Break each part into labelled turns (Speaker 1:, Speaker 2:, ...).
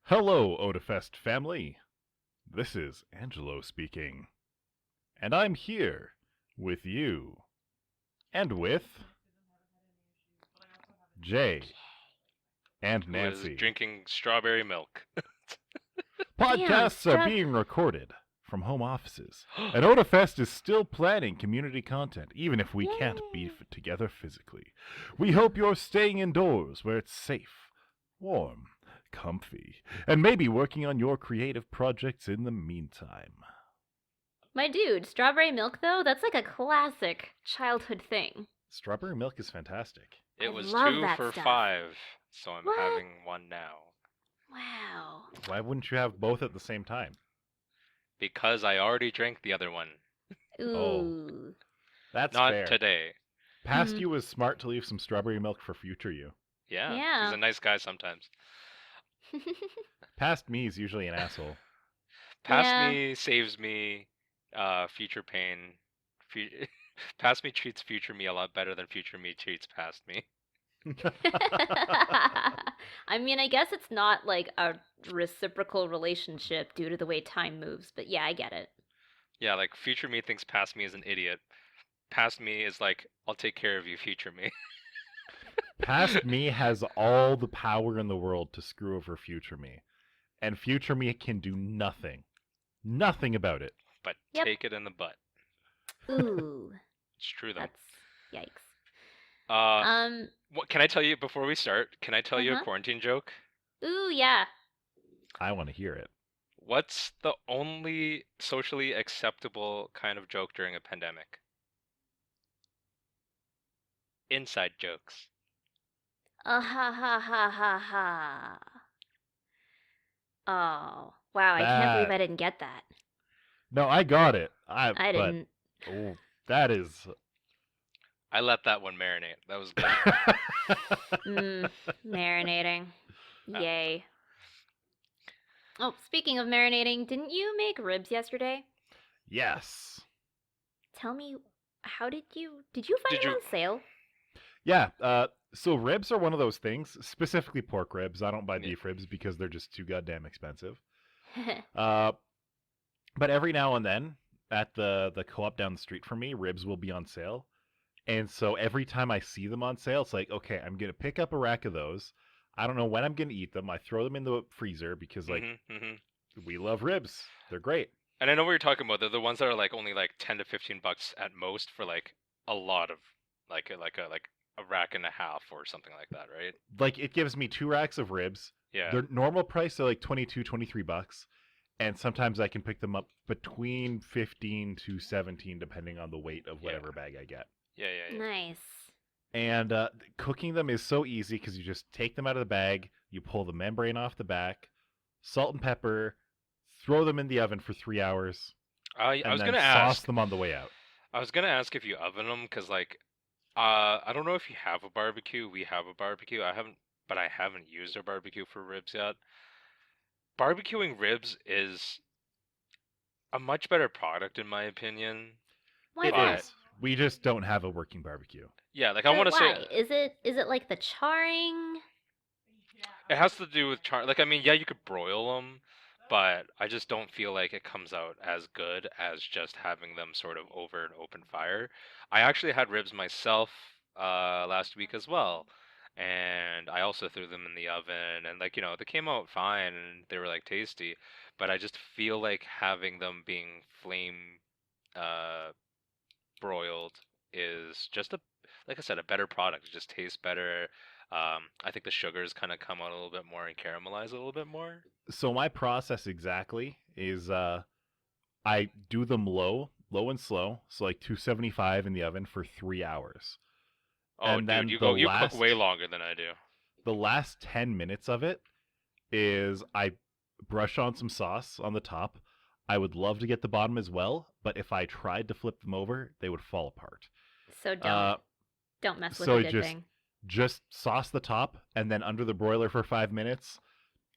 Speaker 1: Hello, Otafest family. This is Angelo speaking. And I'm here with you. And with Jay and
Speaker 2: Who is
Speaker 1: Nancy.
Speaker 2: drinking strawberry milk.
Speaker 1: Podcasts are being recorded from home offices. And Otafest is still planning community content, even if we can't be together physically. We hope you're staying indoors where it's safe, warm, comfy, and maybe working on your creative projects in the meantime.
Speaker 3: My dude, strawberry milk though, that's like a classic childhood thing.
Speaker 1: Strawberry milk is fantastic.
Speaker 2: It
Speaker 3: I
Speaker 2: was
Speaker 3: love
Speaker 2: 2
Speaker 3: that
Speaker 2: for
Speaker 3: stuff.
Speaker 2: 5, so I'm
Speaker 3: What?
Speaker 2: having one now.
Speaker 3: Wow.
Speaker 1: Why wouldn't you have both at the same time?
Speaker 2: Because I already drank the other one.
Speaker 3: Ooh.
Speaker 1: That's
Speaker 2: Not
Speaker 1: fair.
Speaker 2: today.
Speaker 1: Past you was smart to leave some strawberry milk for future you.
Speaker 2: Yeah,
Speaker 3: Yeah.
Speaker 2: he's a nice guy sometimes.
Speaker 1: Past me is usually an asshole.
Speaker 2: Past
Speaker 3: Yeah.
Speaker 2: me saves me future pain. Past me treats future me a lot better than future me treats past me.
Speaker 3: I mean, I guess it's not like a reciprocal relationship due to the way time moves, but yeah, I get it.
Speaker 2: Yeah, like future me thinks past me is an idiot. Past me is like, I'll take care of you, future me.
Speaker 1: Past me has all the power in the world to screw over future me. And future me can do nothing. Nothing about it.
Speaker 2: But
Speaker 3: Yep.
Speaker 2: take it in the butt.
Speaker 3: Ooh.
Speaker 2: It's true though.
Speaker 3: That's yikes.
Speaker 2: What can I tell you before we start? Can I tell you a quarantine joke?
Speaker 3: Ooh, yeah.
Speaker 1: I want to hear it.
Speaker 2: What's the only socially acceptable kind of joke during a pandemic? Inside jokes.
Speaker 3: Ha ha ha ha ha. Oh, wow, I can't believe I didn't get that.
Speaker 1: No, I got it.
Speaker 3: I didn't.
Speaker 1: Oh, that is.
Speaker 2: I let that one marinate. That was good.
Speaker 3: Marinating. Yay. Oh, speaking of marinating, didn't you make ribs yesterday?
Speaker 1: Yes.
Speaker 3: Tell me, how did you find them on sale?
Speaker 1: Yeah, so ribs are one of those things, specifically pork ribs. I don't buy beef ribs because they're just too goddamn expensive. But every now and then, at the co-op down the street from me, ribs will be on sale. And so every time I see them on sale, it's like, okay, I'm going to pick up a rack of those. I don't know when I'm going to eat them. I throw them in the freezer because, like, we love ribs. They're great.
Speaker 2: And I know what you're talking about. They're the ones that are like only like 10 to 15 bucks at most for like a lot of like a rack and a half or something like that, right?
Speaker 1: Like, it gives me 2 racks of ribs.
Speaker 2: Yeah.
Speaker 1: Their normal price are like 22, 23 bucks. And sometimes I can pick them up between 15 to 17 depending on the weight of whatever bag I get.
Speaker 2: Yeah.
Speaker 3: Nice.
Speaker 1: And cooking them is so easy because you just take them out of the bag, you pull the membrane off the back, salt and pepper, throw them in the oven for 3 hours.
Speaker 2: I was
Speaker 1: going
Speaker 2: to
Speaker 1: sauce
Speaker 2: ask
Speaker 1: them on the way out.
Speaker 2: I was gonna ask if you oven them because like I don't know if you have a barbecue. We have a barbecue. I haven't used a barbecue for ribs yet. Barbecuing ribs is a much better product in my opinion.
Speaker 3: Why
Speaker 1: It
Speaker 3: that?
Speaker 1: is. We just don't have a working barbecue.
Speaker 2: Yeah, like I want to say,
Speaker 3: is it like the charring?
Speaker 2: it has to do with char. Like I mean, yeah, you could broil them, but I just don't feel like it comes out as good as just having them sort of over an open fire. I actually had ribs myself last week as well, and I also threw them in the oven, and like they came out fine and they were like tasty, but I just feel like having them being flame uh broiled is just like I said, a better product. It just tastes better. I think the sugars kind of come out a little bit more and caramelize a little bit more.
Speaker 1: So my process exactly is I do them low and slow, so like 275 in the oven for 3 hours.
Speaker 2: Oh,
Speaker 1: and
Speaker 2: dude, you cook way longer than I do.
Speaker 1: The last 10 minutes of it is I brush on some sauce on the top. I would love to get the bottom as well, but if I tried to flip them over, they would fall apart.
Speaker 3: So don't mess with
Speaker 1: so
Speaker 3: a good thing.
Speaker 1: Just sauce the top, and then under the broiler for 5 minutes,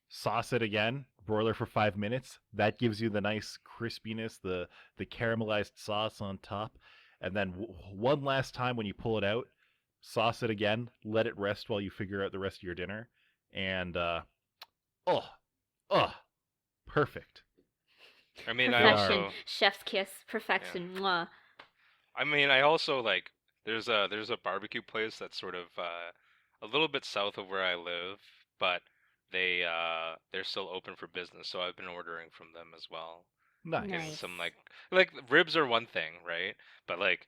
Speaker 1: sauce it again, broiler for 5 minutes. That gives you the nice crispiness, the caramelized sauce on top. And then one last time when you pull it out, sauce it again, let it rest while you figure out the rest of your dinner. And, perfect.
Speaker 2: I mean, I
Speaker 3: Perfection,
Speaker 2: also,
Speaker 3: chef's kiss, perfection. Mwah.
Speaker 2: I mean, I also like. There's a barbecue place that's sort of a little bit south of where I live, but they're still open for business, so I've been ordering from them as well.
Speaker 1: Nice.
Speaker 2: Getting
Speaker 3: Nice.
Speaker 2: some like ribs are one thing, right? But like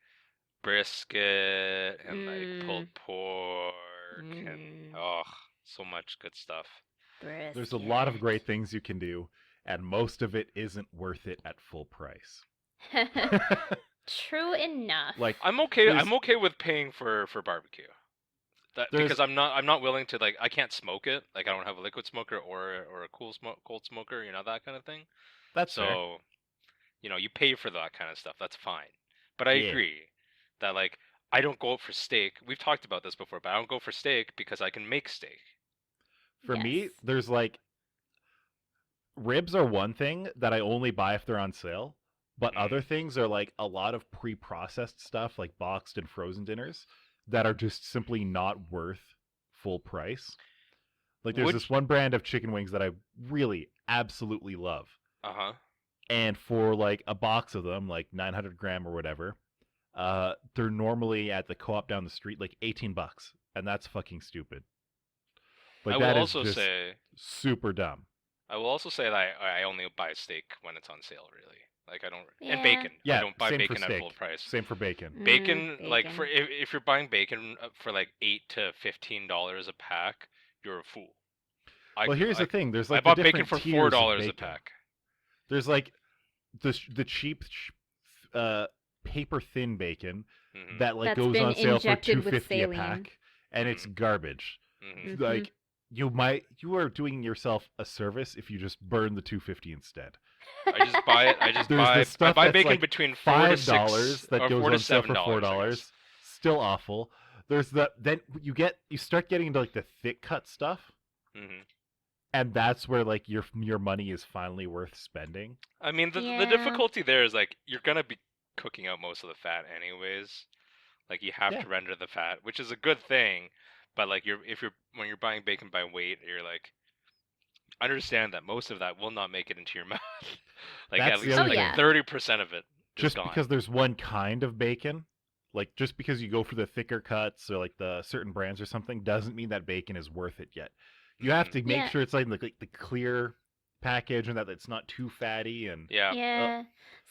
Speaker 2: brisket and like pulled pork and oh, so much good stuff.
Speaker 3: Brisket.
Speaker 1: There's a lot of great things you can do, and most of it isn't worth it at full price.
Speaker 3: True enough.
Speaker 1: Like,
Speaker 2: I'm okay.
Speaker 1: There's-
Speaker 2: I'm okay with paying for barbecue. Because
Speaker 1: There's-
Speaker 2: I'm not willing to like I can't smoke it. Like I don't have a liquid smoker or a cold smoker, you know, that kind of thing.
Speaker 1: that's fair.
Speaker 2: So, you know, you pay for that kind of stuff. That's fine. But I
Speaker 1: Yeah.
Speaker 2: agree that like I don't go out for steak. We've talked about this before, but I don't go for steak because I can make steak.
Speaker 1: For me,
Speaker 3: Yes.
Speaker 1: there's like ribs are one thing that I only buy if they're on sale, but
Speaker 2: Mhm.
Speaker 1: other things are like a lot of pre-processed stuff, like boxed and frozen dinners, that are just simply not worth full price. Like there's
Speaker 2: Would
Speaker 1: this one brand of chicken wings that I really absolutely love,
Speaker 2: Uh-huh.
Speaker 1: and for like a box of them, like 900 gram or whatever, they're normally at the co-op down the street like $18, and that's fucking stupid. Like
Speaker 2: I
Speaker 1: that
Speaker 2: will
Speaker 1: is
Speaker 2: also
Speaker 1: just
Speaker 2: say
Speaker 1: super dumb.
Speaker 2: that I only buy steak when it's on sale, really. Like I don't and
Speaker 3: Yeah.
Speaker 2: bacon. I
Speaker 1: Yeah,
Speaker 2: don't buy
Speaker 1: same for
Speaker 2: bacon at full
Speaker 1: steak.
Speaker 2: price.
Speaker 1: Same for bacon.
Speaker 2: Bacon, like for
Speaker 3: bacon.
Speaker 2: if you're buying bacon for like $8 to $15 a pack, you're a fool.
Speaker 1: Well, here's the thing. There's like
Speaker 2: I bought
Speaker 1: the
Speaker 2: bacon
Speaker 1: different
Speaker 2: for
Speaker 1: tiers of
Speaker 2: $4 a
Speaker 1: bacon.
Speaker 2: pack.
Speaker 1: There's like the cheap paper thin bacon
Speaker 2: Mhm.
Speaker 1: that like
Speaker 3: That's
Speaker 1: goes
Speaker 3: been
Speaker 1: on sale for
Speaker 3: injected with
Speaker 1: $2.50 a
Speaker 3: saline.
Speaker 1: pack, and it's
Speaker 2: Mhm.
Speaker 1: garbage.
Speaker 2: Mhm.
Speaker 3: Mhm.
Speaker 1: Like you are doing yourself a service if you just burn the $2.50 instead.
Speaker 2: I just buy it. I just
Speaker 1: There's
Speaker 2: buy.
Speaker 1: this
Speaker 2: I
Speaker 1: stuff
Speaker 2: buy
Speaker 1: that's
Speaker 2: bacon
Speaker 1: like
Speaker 2: between $4 to
Speaker 1: $5
Speaker 2: $6
Speaker 1: that
Speaker 2: or
Speaker 1: goes
Speaker 2: $4 to
Speaker 1: on sale for
Speaker 2: $7. I
Speaker 1: $4.
Speaker 2: guess.
Speaker 1: Still awful. There's then you start getting into like the thick cut stuff,
Speaker 2: Mhm.
Speaker 1: and that's where like your money is finally worth spending.
Speaker 2: I mean, the
Speaker 3: Yeah.
Speaker 2: difficulty there is like you're gonna be cooking out most of the fat anyways. Like you have
Speaker 1: Yeah.
Speaker 2: to render the fat, which is a good thing. But like when you're buying bacon by weight, you're like understand that most of that will not make it into your mouth. Like
Speaker 1: That's
Speaker 2: at
Speaker 1: the
Speaker 2: least
Speaker 1: other
Speaker 2: like
Speaker 3: thing.
Speaker 2: 30% of it is
Speaker 1: Just
Speaker 2: gone.
Speaker 1: because there's one kind of bacon, like just because you go for the thicker cuts or like the certain brands or something, doesn't mean that bacon is worth it yet. You have to make
Speaker 3: Yeah.
Speaker 1: sure it's like the clear package and that it's not too fatty and
Speaker 2: Yeah.
Speaker 3: Yeah.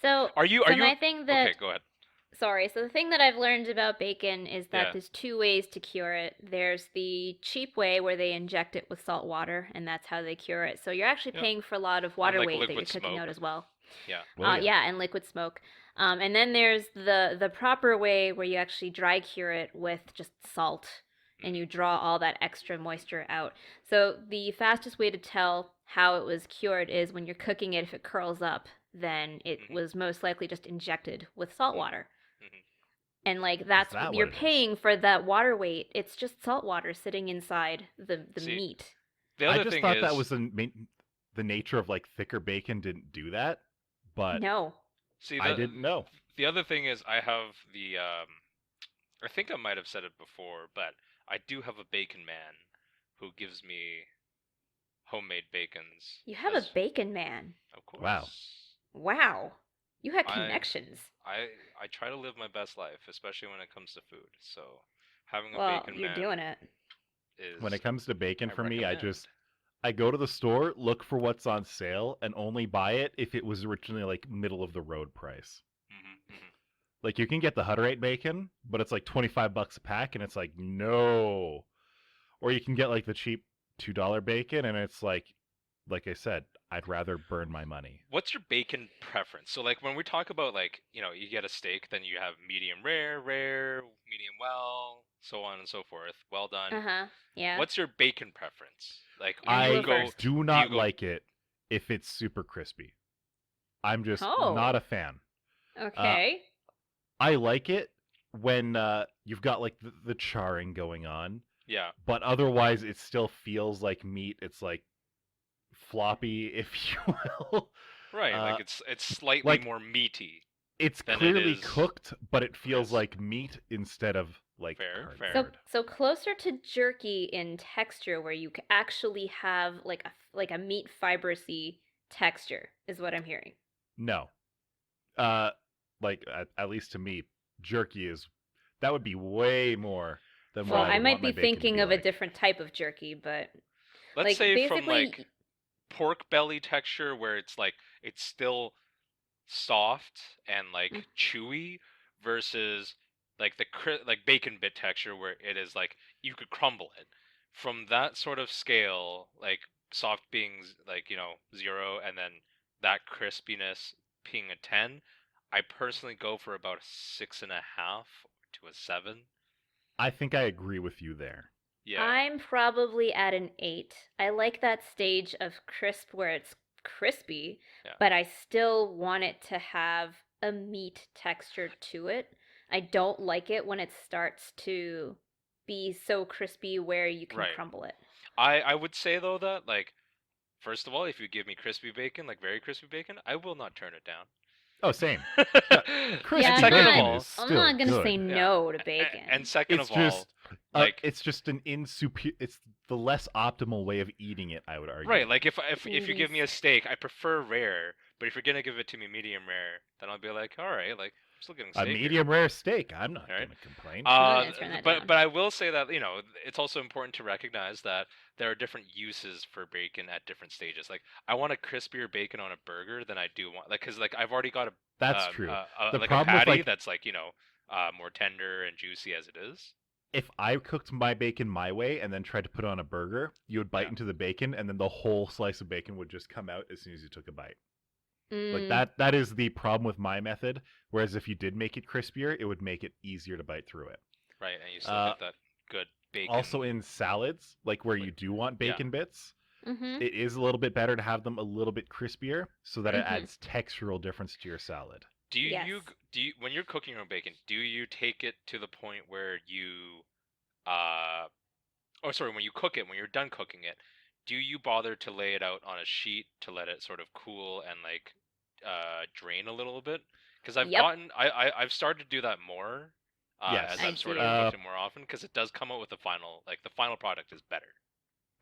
Speaker 3: So
Speaker 2: Are you?
Speaker 3: my thing that
Speaker 2: Okay, go ahead.
Speaker 3: sorry, so the thing that I've learned about bacon is that
Speaker 2: Yeah.
Speaker 3: there's two ways to cure it. There's the cheap way where they inject it with salt water, and that's how they cure it. So you're actually
Speaker 2: Yep.
Speaker 3: paying for a lot of water
Speaker 2: like
Speaker 3: weight that you're
Speaker 2: liquid
Speaker 3: cooking out
Speaker 2: smoke.
Speaker 3: as well.
Speaker 2: Yeah.
Speaker 1: well,
Speaker 3: Yeah, and liquid smoke. And then there's the proper way where you actually dry cure it with just salt, and you draw all that extra moisture out. So the fastest way to tell how it was cured is when you're cooking it. If it curls up, then it
Speaker 2: Mhm.
Speaker 3: was most likely just injected with salt water.
Speaker 2: Mhm.
Speaker 3: And like that's
Speaker 1: that
Speaker 3: you're
Speaker 1: what it is?
Speaker 3: paying for that water weight. It's just salt water sitting inside the
Speaker 2: See,
Speaker 3: meat.
Speaker 2: The
Speaker 1: I
Speaker 2: other
Speaker 1: just
Speaker 2: thing
Speaker 1: thought
Speaker 2: is
Speaker 1: that was the nature of like thicker bacon didn't do that, but
Speaker 3: No.
Speaker 2: see
Speaker 1: I didn't know.
Speaker 2: The other thing is I have the I think I might have said it before, but I do have a bacon man who gives me homemade bacons.
Speaker 3: You have
Speaker 2: as-
Speaker 3: a bacon man.
Speaker 2: Of course.
Speaker 1: Wow.
Speaker 3: Wow. You had
Speaker 2: I-
Speaker 3: connections.
Speaker 2: I try to live my best life, especially when it comes to food. So having a
Speaker 3: Well,
Speaker 2: bacon
Speaker 3: you're
Speaker 2: man
Speaker 3: doing it.
Speaker 2: is
Speaker 1: When it comes to bacon
Speaker 2: I
Speaker 1: for me,
Speaker 2: recommend.
Speaker 1: I go to the store, look for what's on sale, and only buy it if it was originally like middle of the road price.
Speaker 2: Mhm, mhm.
Speaker 1: Like you can get the Hutterite bacon, but it's like $25 a pack, and it's like no. Or you can get like the cheap $2 bacon, and it's like I said, I'd rather burn my money.
Speaker 2: What's your bacon preference? So like when we talk about like, you know, you get a steak, then you have medium rare, medium well, so on and so forth. Well done.
Speaker 3: Yeah.
Speaker 2: What's your bacon preference? Like
Speaker 3: You
Speaker 1: I
Speaker 3: go first.
Speaker 1: do
Speaker 2: do
Speaker 1: not
Speaker 2: you go-
Speaker 1: like it if it's super crispy. I'm just
Speaker 3: Oh.
Speaker 1: not a fan.
Speaker 3: Okay.
Speaker 1: I like it when you've got like the charring going on,
Speaker 2: Yeah.
Speaker 1: but otherwise it still feels like meat. It's like floppy, if you will.
Speaker 2: Right.
Speaker 1: Uh,
Speaker 2: Like it's slightly
Speaker 1: like-
Speaker 2: more meaty.
Speaker 1: It's
Speaker 2: Then it
Speaker 1: clearly
Speaker 2: is
Speaker 1: cooked, but it feels
Speaker 2: crisp.
Speaker 1: like meat instead of like
Speaker 2: Fair, fair.
Speaker 1: cardboard.
Speaker 3: So closer to jerky in texture, where you actually have like a meat fibrosy texture, is what I'm hearing.
Speaker 1: No. Like at least to me, jerky that would be way more than
Speaker 3: Well,
Speaker 1: what I
Speaker 3: I
Speaker 1: would
Speaker 3: might
Speaker 1: want my
Speaker 3: be
Speaker 1: bacon to
Speaker 3: thinking
Speaker 1: be
Speaker 3: of a
Speaker 1: like.
Speaker 3: different type of jerky, but
Speaker 2: Let's
Speaker 3: like
Speaker 2: say from
Speaker 3: basically,
Speaker 2: like pork belly texture where it's like it's still soft and like chewy versus like like bacon bit texture where it is like you could crumble it. From that sort of scale, like soft being like 0 and then that crispiness being a 10, I personally go for about a 6.5 to a 7.
Speaker 1: I think I agree with you there.
Speaker 2: Yeah.
Speaker 3: I'm probably at an 8. I like that stage of crisp where it's crispy,
Speaker 2: Yeah.
Speaker 3: but I still want it to have a meat texture to it. I don't like it when it starts to be so crispy where you can
Speaker 2: Right.
Speaker 3: crumble it.
Speaker 2: I would say though that like first of all, if you give me crispy bacon, like very crispy bacon, I will not turn it down.
Speaker 1: Oh, same. Crispy
Speaker 2: And second of
Speaker 1: bacon
Speaker 2: all,
Speaker 1: is
Speaker 3: I'm
Speaker 1: still
Speaker 3: not gonna
Speaker 1: good.
Speaker 3: say
Speaker 2: Yeah.
Speaker 3: no to bacon.
Speaker 2: And second
Speaker 1: It's
Speaker 2: of all,
Speaker 1: just
Speaker 2: like
Speaker 1: it's just it's the less optimal way of eating it, I would argue.
Speaker 2: right, like if you give me a
Speaker 3: Least.
Speaker 2: steak, I prefer rare, but if you're gonna give it to me medium rare, then I'll be like, all right, like I'm still getting
Speaker 1: A
Speaker 2: steak.
Speaker 1: medium rare steak, I'm not
Speaker 2: Right.
Speaker 1: going to complain.
Speaker 3: I'm gonna turn that down.
Speaker 2: But I will say that it's also important to recognize that there are different uses for bacon at different stages. Like I want a crispier bacon on a burger than I do want because like I've already got
Speaker 1: That's true. The
Speaker 2: like a
Speaker 1: problem with,
Speaker 2: patty
Speaker 1: like-
Speaker 2: that's like more tender and juicy as it is.
Speaker 1: If I cooked my bacon my way and then tried to put it on a burger, you would bite
Speaker 2: Yeah.
Speaker 1: into the bacon and then the whole slice of bacon would just come out as soon as you took a bite. Like
Speaker 3: Mm,
Speaker 1: that is the problem with my method. Whereas if you did make it crispier, it would make it easier to bite through it.
Speaker 2: Right, and you still get that good bacon.
Speaker 1: Also in salads, like where you do want
Speaker 2: Yeah.
Speaker 1: bacon bits,
Speaker 3: mhm.
Speaker 1: it is a little bit better to have them a little bit crispier so that it
Speaker 3: Mhm.
Speaker 1: adds textural difference to your salad.
Speaker 2: Do you
Speaker 3: Yes.
Speaker 2: when you're cooking your own bacon, do you take it to the point where you when you cook it, when you're done cooking it, do you bother to lay it out on a sheet to let it sort of cool and like drain a little bit? Because
Speaker 3: Yep.
Speaker 2: I've started to do that more
Speaker 1: Yes.
Speaker 2: as
Speaker 3: I
Speaker 2: I've sort
Speaker 3: do.
Speaker 2: of cooked it more often because it does come out with the final product is better.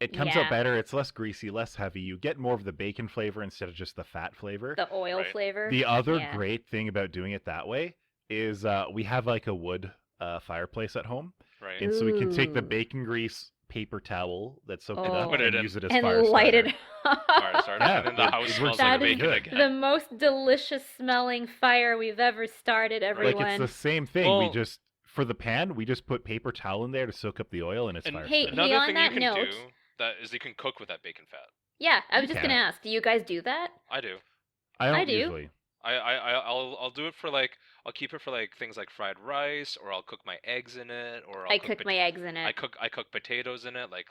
Speaker 1: It comes
Speaker 3: Yeah.
Speaker 1: out better, it's less greasy, less heavy. You get more of the bacon flavor instead of just the fat flavor.
Speaker 3: The oil
Speaker 2: Right.
Speaker 3: flavor.
Speaker 1: The other
Speaker 3: Yeah.
Speaker 1: great thing about doing it that way is we have like a wood fireplace at home.
Speaker 2: Right.
Speaker 1: And so we can take the
Speaker 3: Ooh.
Speaker 1: bacon grease paper towel that's soaked it
Speaker 3: Oh.
Speaker 1: up
Speaker 2: Put it
Speaker 1: and
Speaker 2: in.
Speaker 1: use it as
Speaker 3: And
Speaker 1: fire
Speaker 3: light
Speaker 1: starter.
Speaker 3: it
Speaker 2: Fire starter,
Speaker 1: Yeah,
Speaker 2: and then the
Speaker 1: it
Speaker 2: house
Speaker 1: works
Speaker 2: smells
Speaker 3: That
Speaker 2: like
Speaker 3: is
Speaker 2: bacon
Speaker 1: good.
Speaker 2: again.
Speaker 3: the most delicious smelling fire we've ever started, everyone.
Speaker 1: Like it's the same thing. We
Speaker 2: Well-
Speaker 1: just for the pan, we just put paper towel in there to soak up the oil and it's
Speaker 2: And
Speaker 1: fire
Speaker 3: Hey,
Speaker 1: starter.
Speaker 2: another
Speaker 3: on
Speaker 2: thing
Speaker 3: that
Speaker 2: you can
Speaker 3: note-
Speaker 2: do that is you can cook with that bacon fat.
Speaker 3: Yeah, I was
Speaker 1: You
Speaker 3: just gonna
Speaker 1: can.
Speaker 3: ask. Do you guys do that?
Speaker 2: I do.
Speaker 1: I don't
Speaker 3: I do.
Speaker 1: usually.
Speaker 2: I'll do it for like I'll keep it for like things like fried rice, or I'll cook my eggs in it, or I'll
Speaker 3: I cook my eggs in
Speaker 2: I
Speaker 3: it.
Speaker 2: cook potatoes in it, like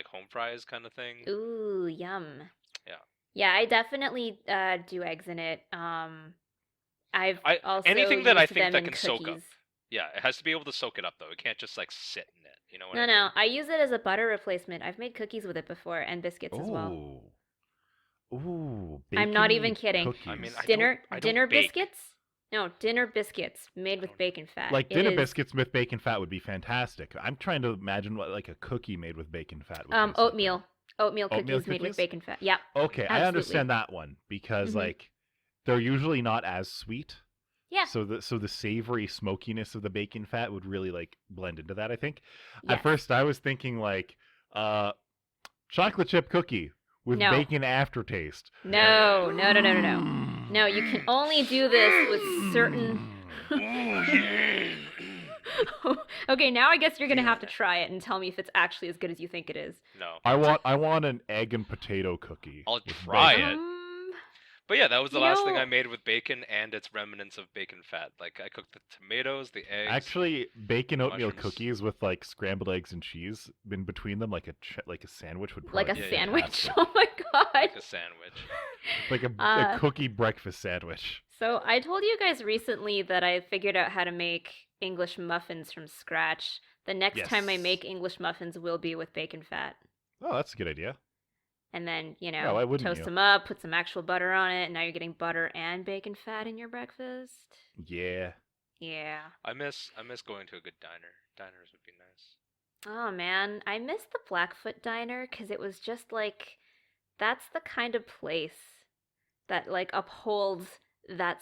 Speaker 2: home fries kind of thing.
Speaker 3: Ooh, yum.
Speaker 2: Yeah.
Speaker 3: Yeah, I definitely do eggs in it. I've also
Speaker 2: anything that I
Speaker 3: used
Speaker 2: think
Speaker 3: them
Speaker 2: that
Speaker 3: in
Speaker 2: can soak up.
Speaker 3: cookies.
Speaker 2: Yeah, it has to be able to soak it up though. It can't just like sit in it. You know what
Speaker 3: No,
Speaker 2: I mean?
Speaker 3: no, I use it as a butter replacement. I've made cookies with it before and biscuits as well.
Speaker 1: Ooh,
Speaker 3: I'm not
Speaker 1: bacon
Speaker 3: even kidding.
Speaker 1: cookies.
Speaker 2: I mean, I
Speaker 3: Dinner
Speaker 2: don't
Speaker 3: dinner
Speaker 2: bake.
Speaker 3: biscuits? No, dinner biscuits made with
Speaker 2: don't-
Speaker 3: bacon fat.
Speaker 1: like
Speaker 3: It
Speaker 1: dinner
Speaker 3: is-
Speaker 1: biscuits with bacon fat would be fantastic. I'm trying to imagine what like a cookie made with bacon fat would taste like.
Speaker 3: Oatmeal. Oatmeal
Speaker 1: Oatmeal
Speaker 3: cookies made with
Speaker 1: cookies?
Speaker 3: bacon fat. Yeah.
Speaker 1: Okay, I
Speaker 3: Absolutely.
Speaker 1: understand that one because
Speaker 3: Mhm.
Speaker 1: like they're usually not as sweet.
Speaker 3: Yeah.
Speaker 1: So the savory smokiness of the bacon fat would really like blend into that, I think.
Speaker 3: Yes.
Speaker 1: At first I was thinking like chocolate chip cookie with
Speaker 3: No.
Speaker 1: bacon aftertaste.
Speaker 3: No, no, no, no, no, no. No, you can only do this with certain Okay, now I guess you're gonna have to try it and tell me if it's actually as good as you think it is.
Speaker 2: No.
Speaker 1: I want an egg and potato cookie.
Speaker 2: I'll
Speaker 1: with
Speaker 2: try
Speaker 1: bacon.
Speaker 2: it. But yeah, that was the
Speaker 3: You
Speaker 2: last thing
Speaker 3: know-
Speaker 2: I made with bacon and its remnants of bacon fat. Like I cooked the tomatoes, the eggs.
Speaker 1: Actually, bacon oatmeal
Speaker 2: mushrooms.
Speaker 1: cookies with like scrambled eggs and cheese in between them, like a sandwich would probably
Speaker 3: Like a
Speaker 1: be
Speaker 2: Yeah,
Speaker 3: sandwich.
Speaker 1: fantastic.
Speaker 3: Oh my god.
Speaker 2: like a sandwich.
Speaker 1: Like a
Speaker 3: Uh,
Speaker 1: cookie breakfast sandwich.
Speaker 3: So I told you guys recently that I figured out how to make English muffins from scratch. The next time I
Speaker 1: Yes.
Speaker 3: make English muffins will be with bacon fat.
Speaker 1: Oh, that's a good idea.
Speaker 3: And then,
Speaker 1: Yeah, why wouldn't
Speaker 3: toast
Speaker 1: you?
Speaker 3: them up, put some actual butter on it, and now you're getting butter and bacon fat in your breakfast.
Speaker 1: Yeah.
Speaker 3: Yeah.
Speaker 2: I miss going to a good diner. Diners would be nice.
Speaker 3: Oh man, I miss the Blackfoot Diner because it was just like, that's the kind of place that like upholds that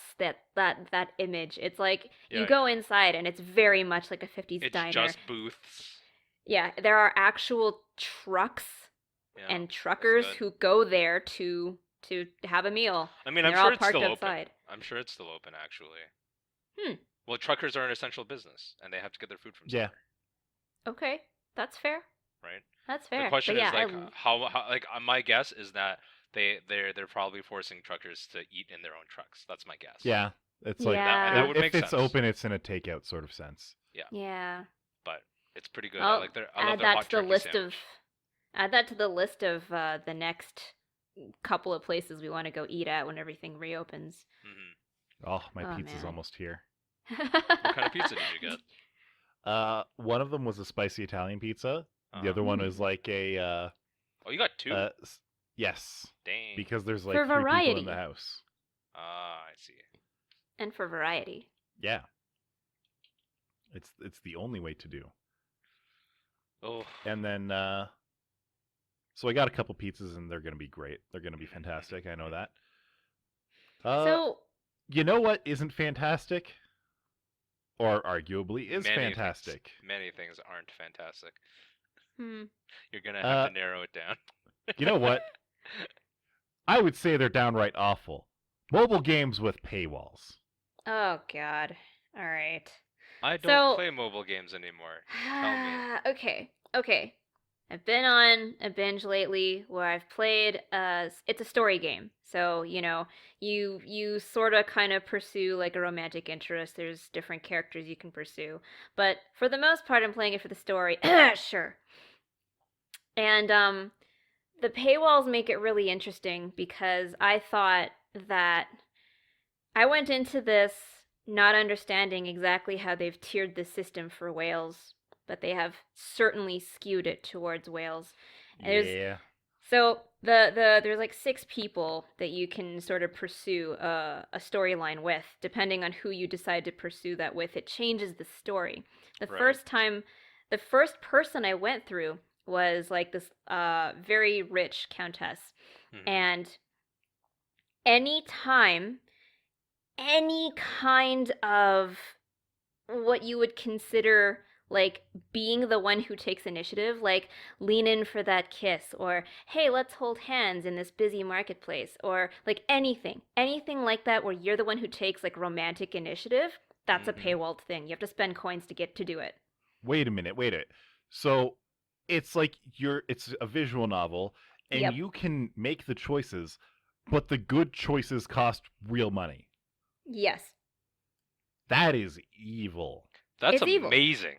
Speaker 3: image. It's like
Speaker 2: Yeah,
Speaker 3: you go inside and it's very much like a 50s
Speaker 2: It's
Speaker 3: diner.
Speaker 2: just booths.
Speaker 3: Yeah, there are actual trucks
Speaker 2: Yeah,
Speaker 3: and
Speaker 2: that's
Speaker 3: truckers
Speaker 2: good.
Speaker 3: who go there to have a meal.
Speaker 2: I mean,
Speaker 3: and
Speaker 2: I'm
Speaker 3: they're
Speaker 2: sure
Speaker 3: all
Speaker 2: it's
Speaker 3: parked
Speaker 2: still
Speaker 3: outside.
Speaker 2: open. I'm sure it's still open, actually.
Speaker 3: Hmm.
Speaker 2: Well, truckers are an essential business, and they have to get their food from
Speaker 1: Yeah.
Speaker 2: somewhere,
Speaker 3: Okay, that's fair.
Speaker 2: right?
Speaker 3: That's fair.
Speaker 2: The question
Speaker 3: but yeah,
Speaker 2: is like how like my guess is that they're probably forcing truckers to eat in their own trucks. That's my guess.
Speaker 1: Yeah. It's like
Speaker 3: Yeah.
Speaker 2: And that would
Speaker 1: if
Speaker 2: make
Speaker 1: it's
Speaker 2: sense.
Speaker 1: open, it's in a takeout sort of sense.
Speaker 3: Yeah.
Speaker 2: But it's pretty good.
Speaker 3: I'll
Speaker 2: I love
Speaker 3: add
Speaker 2: their
Speaker 3: that
Speaker 2: hot
Speaker 3: to the
Speaker 2: turkey
Speaker 3: list
Speaker 2: sandwich.
Speaker 3: add that to the list of the next couple of places we want to go eat at when everything reopens.
Speaker 2: Mhm.
Speaker 1: Oh, my
Speaker 3: Oh,
Speaker 1: pizza's
Speaker 3: man.
Speaker 1: almost here.
Speaker 2: What kind of pizza did you get?
Speaker 1: One of them was a spicy Italian pizza. The
Speaker 2: Uh-huh.
Speaker 1: other one was like a
Speaker 2: Oh, you got two.
Speaker 1: yes,
Speaker 2: Dang.
Speaker 1: because there's like
Speaker 3: For
Speaker 1: 3 people in
Speaker 3: variety.
Speaker 1: the house.
Speaker 2: Ah, I see.
Speaker 3: And for variety.
Speaker 1: Yeah. It's the only way to do.
Speaker 2: Oh.
Speaker 1: And then so I got a couple pizzas and they're going to be great. They're going to be fantastic. I know that.
Speaker 3: So
Speaker 1: You know what isn't fantastic? Or arguably is
Speaker 2: Many
Speaker 1: fantastic.
Speaker 2: Things, many things aren't fantastic.
Speaker 3: hmm.
Speaker 2: You're gonna have to narrow it down.
Speaker 1: You know what? I would say they're downright awful. Mobile games with paywalls.
Speaker 3: Oh god. All right.
Speaker 2: I
Speaker 3: So-
Speaker 2: don't play mobile games anymore. Tell me.
Speaker 3: Okay. I've been on a binge lately where I've played it's a story game. So, you sort of kind of pursue like a romantic interest. There's different characters you can pursue. But for the most part I'm playing it for the story. Sure. And the paywalls make it really interesting because I thought that I went into this not understanding exactly how they've tiered the system for whales, but they have certainly skewed it towards whales.
Speaker 1: Yeah.
Speaker 3: So there's like 6 people that you can sort of pursue a storyline with, depending on who you decide to pursue that with. It changes the story. The
Speaker 2: Right.
Speaker 3: first person I went through was like this very rich countess,
Speaker 2: Mhm.
Speaker 3: and anytime any kind of what you would consider like being the one who takes initiative, like lean in for that kiss, or hey, let's hold hands in this busy marketplace, or like anything like that where you're the one who takes like romantic initiative, that's
Speaker 2: Mhm.
Speaker 3: a paywalled thing. You have to spend coins to get to do it.
Speaker 1: Wait a minute. So it's like it's a visual novel and
Speaker 3: Yep.
Speaker 1: you can make the choices, but the good choices cost real money.
Speaker 3: Yes.
Speaker 1: That is evil.
Speaker 2: That's
Speaker 3: It's evil.
Speaker 2: amazing.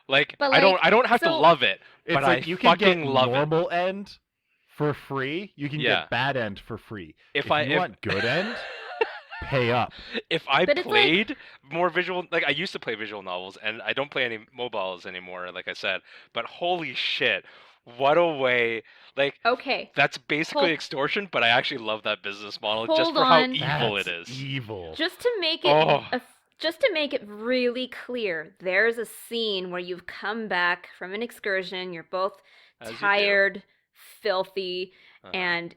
Speaker 2: Like,
Speaker 3: But,
Speaker 2: I don't
Speaker 3: like,
Speaker 2: have to
Speaker 3: so-
Speaker 2: love it,
Speaker 1: It's
Speaker 2: but
Speaker 1: like
Speaker 2: I
Speaker 1: you can get
Speaker 2: fucking love it.
Speaker 1: normal end for free. You can
Speaker 2: Yeah.
Speaker 1: get bad end for free.
Speaker 2: If
Speaker 1: you want good end, pay up.
Speaker 2: If I
Speaker 3: But it's like-
Speaker 2: played more visual, like I used to play visual novels, and I don't play any mobiles anymore, like I said. But holy shit, what a way! Like
Speaker 3: Okay.
Speaker 2: that's basically
Speaker 3: Hold-
Speaker 2: extortion, but I actually love that business model just
Speaker 3: Hold
Speaker 2: for how
Speaker 3: on.
Speaker 2: evil
Speaker 1: That's
Speaker 2: it is.
Speaker 1: evil.
Speaker 3: Just to make it
Speaker 2: Oh.
Speaker 3: just to make it really clear, there's a scene where you've come back from an excursion, you're both
Speaker 2: As you do.
Speaker 3: tired, filthy,
Speaker 2: Uh-huh.
Speaker 3: and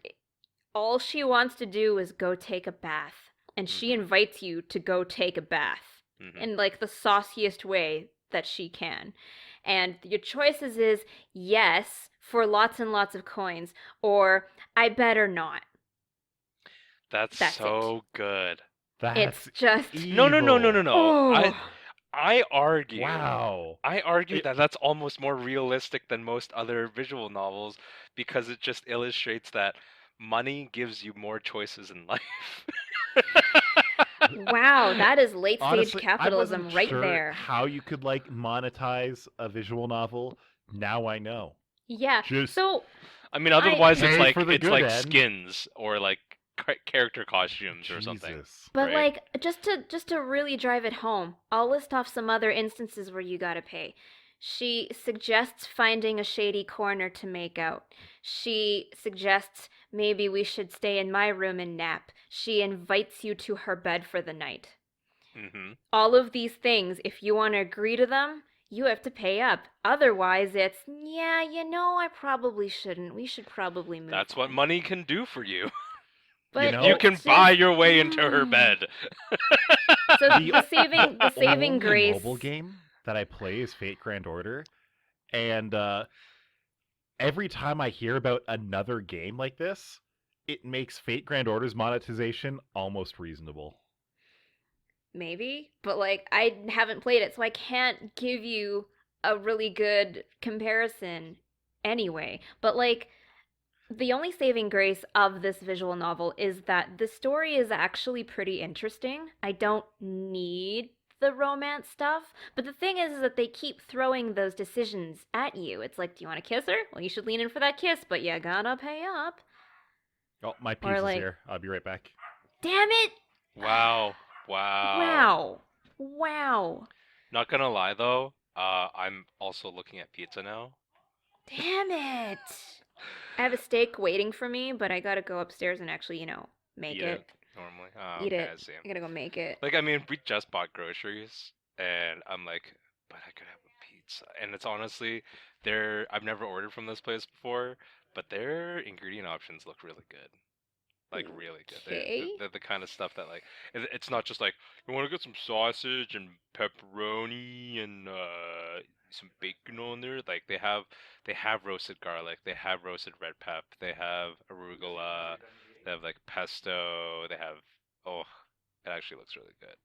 Speaker 3: all she wants to do is go take a bath. And she
Speaker 2: Mhm.
Speaker 3: invites you to go take a bath
Speaker 2: Mhm.
Speaker 3: in like the sauciest way that she can. And your choices is yes for lots and lots of coins, or I better not.
Speaker 2: That's
Speaker 3: That's
Speaker 2: so good.
Speaker 1: That's
Speaker 3: It's just
Speaker 1: evil.
Speaker 2: No.
Speaker 3: Oh.
Speaker 2: I argue.
Speaker 1: Wow.
Speaker 2: I argue
Speaker 1: It-
Speaker 2: that that's almost more realistic than most other visual novels because it just illustrates that money gives you more choices in life.
Speaker 3: Wow, that is late stage
Speaker 1: Honestly,
Speaker 3: capitalism
Speaker 1: I wasn't
Speaker 3: right
Speaker 1: sure
Speaker 3: there.
Speaker 1: how you could like monetize a visual novel. Now I know.
Speaker 3: Yeah.
Speaker 1: Just-
Speaker 3: So
Speaker 2: I mean, otherwise it's
Speaker 1: Pay
Speaker 2: like
Speaker 1: for the good end.
Speaker 2: skins or like character costumes or something.
Speaker 1: Jesus.
Speaker 3: But
Speaker 2: right?
Speaker 3: like just to really drive it home, I'll list off some other instances where you gotta pay. She suggests finding a shady corner to make out. She suggests maybe we should stay in my room and nap. She invites you to her bed for the night.
Speaker 2: Mm-hmm.
Speaker 3: All of these things, if you want to agree to them, you have to pay up. Otherwise, it's, yeah, I probably shouldn't. We should probably move
Speaker 2: That's what
Speaker 3: on."
Speaker 2: money can do for you.
Speaker 3: But
Speaker 1: know,
Speaker 2: You
Speaker 3: it's
Speaker 2: can
Speaker 3: just-
Speaker 2: buy your way into her bed.
Speaker 3: So
Speaker 1: The-
Speaker 3: the saving
Speaker 1: only
Speaker 3: grace.
Speaker 1: mobile game that I play is Fate Grand Order, and every time I hear about another game like this, it makes Fate Grand Order's monetization almost reasonable.
Speaker 3: Maybe, but like I haven't played it, so I can't give you a really good comparison anyway. But like the only saving grace of this visual novel is that the story is actually pretty interesting. I don't need the romance stuff, but the thing is that they keep throwing those decisions at you. It's like, do you want to kiss her? Well, you should lean in for that kiss, but you gotta pay up.
Speaker 1: Oh, my piece
Speaker 3: Or,
Speaker 1: is
Speaker 3: like-
Speaker 1: here. I'll be right back.
Speaker 3: Damn it!
Speaker 2: Wow.
Speaker 3: Wow.
Speaker 2: Not gonna lie though, I'm also looking at pizza now.
Speaker 3: Damn it! I have a steak waiting for me, but I gotta go upstairs and actually, make
Speaker 2: Eat
Speaker 3: it.
Speaker 2: normally.
Speaker 3: Eat
Speaker 2: Okay,
Speaker 3: it.
Speaker 2: I see.
Speaker 3: I gotta go make it.
Speaker 2: Like, I mean, we just bought groceries, and I'm like, but I could have a pizza. And it's honestly, I've never ordered from this place before, but their ingredient options look really good. Like, really good.
Speaker 3: Okay.
Speaker 2: They're the kind of stuff that, like, it's not just like, you want to get some sausage and pepperoni and some bacon on there. Like, they have roasted garlic, they have roasted red pep, they have arugula, they have, like, pesto, they have, oh, it actually looks really good.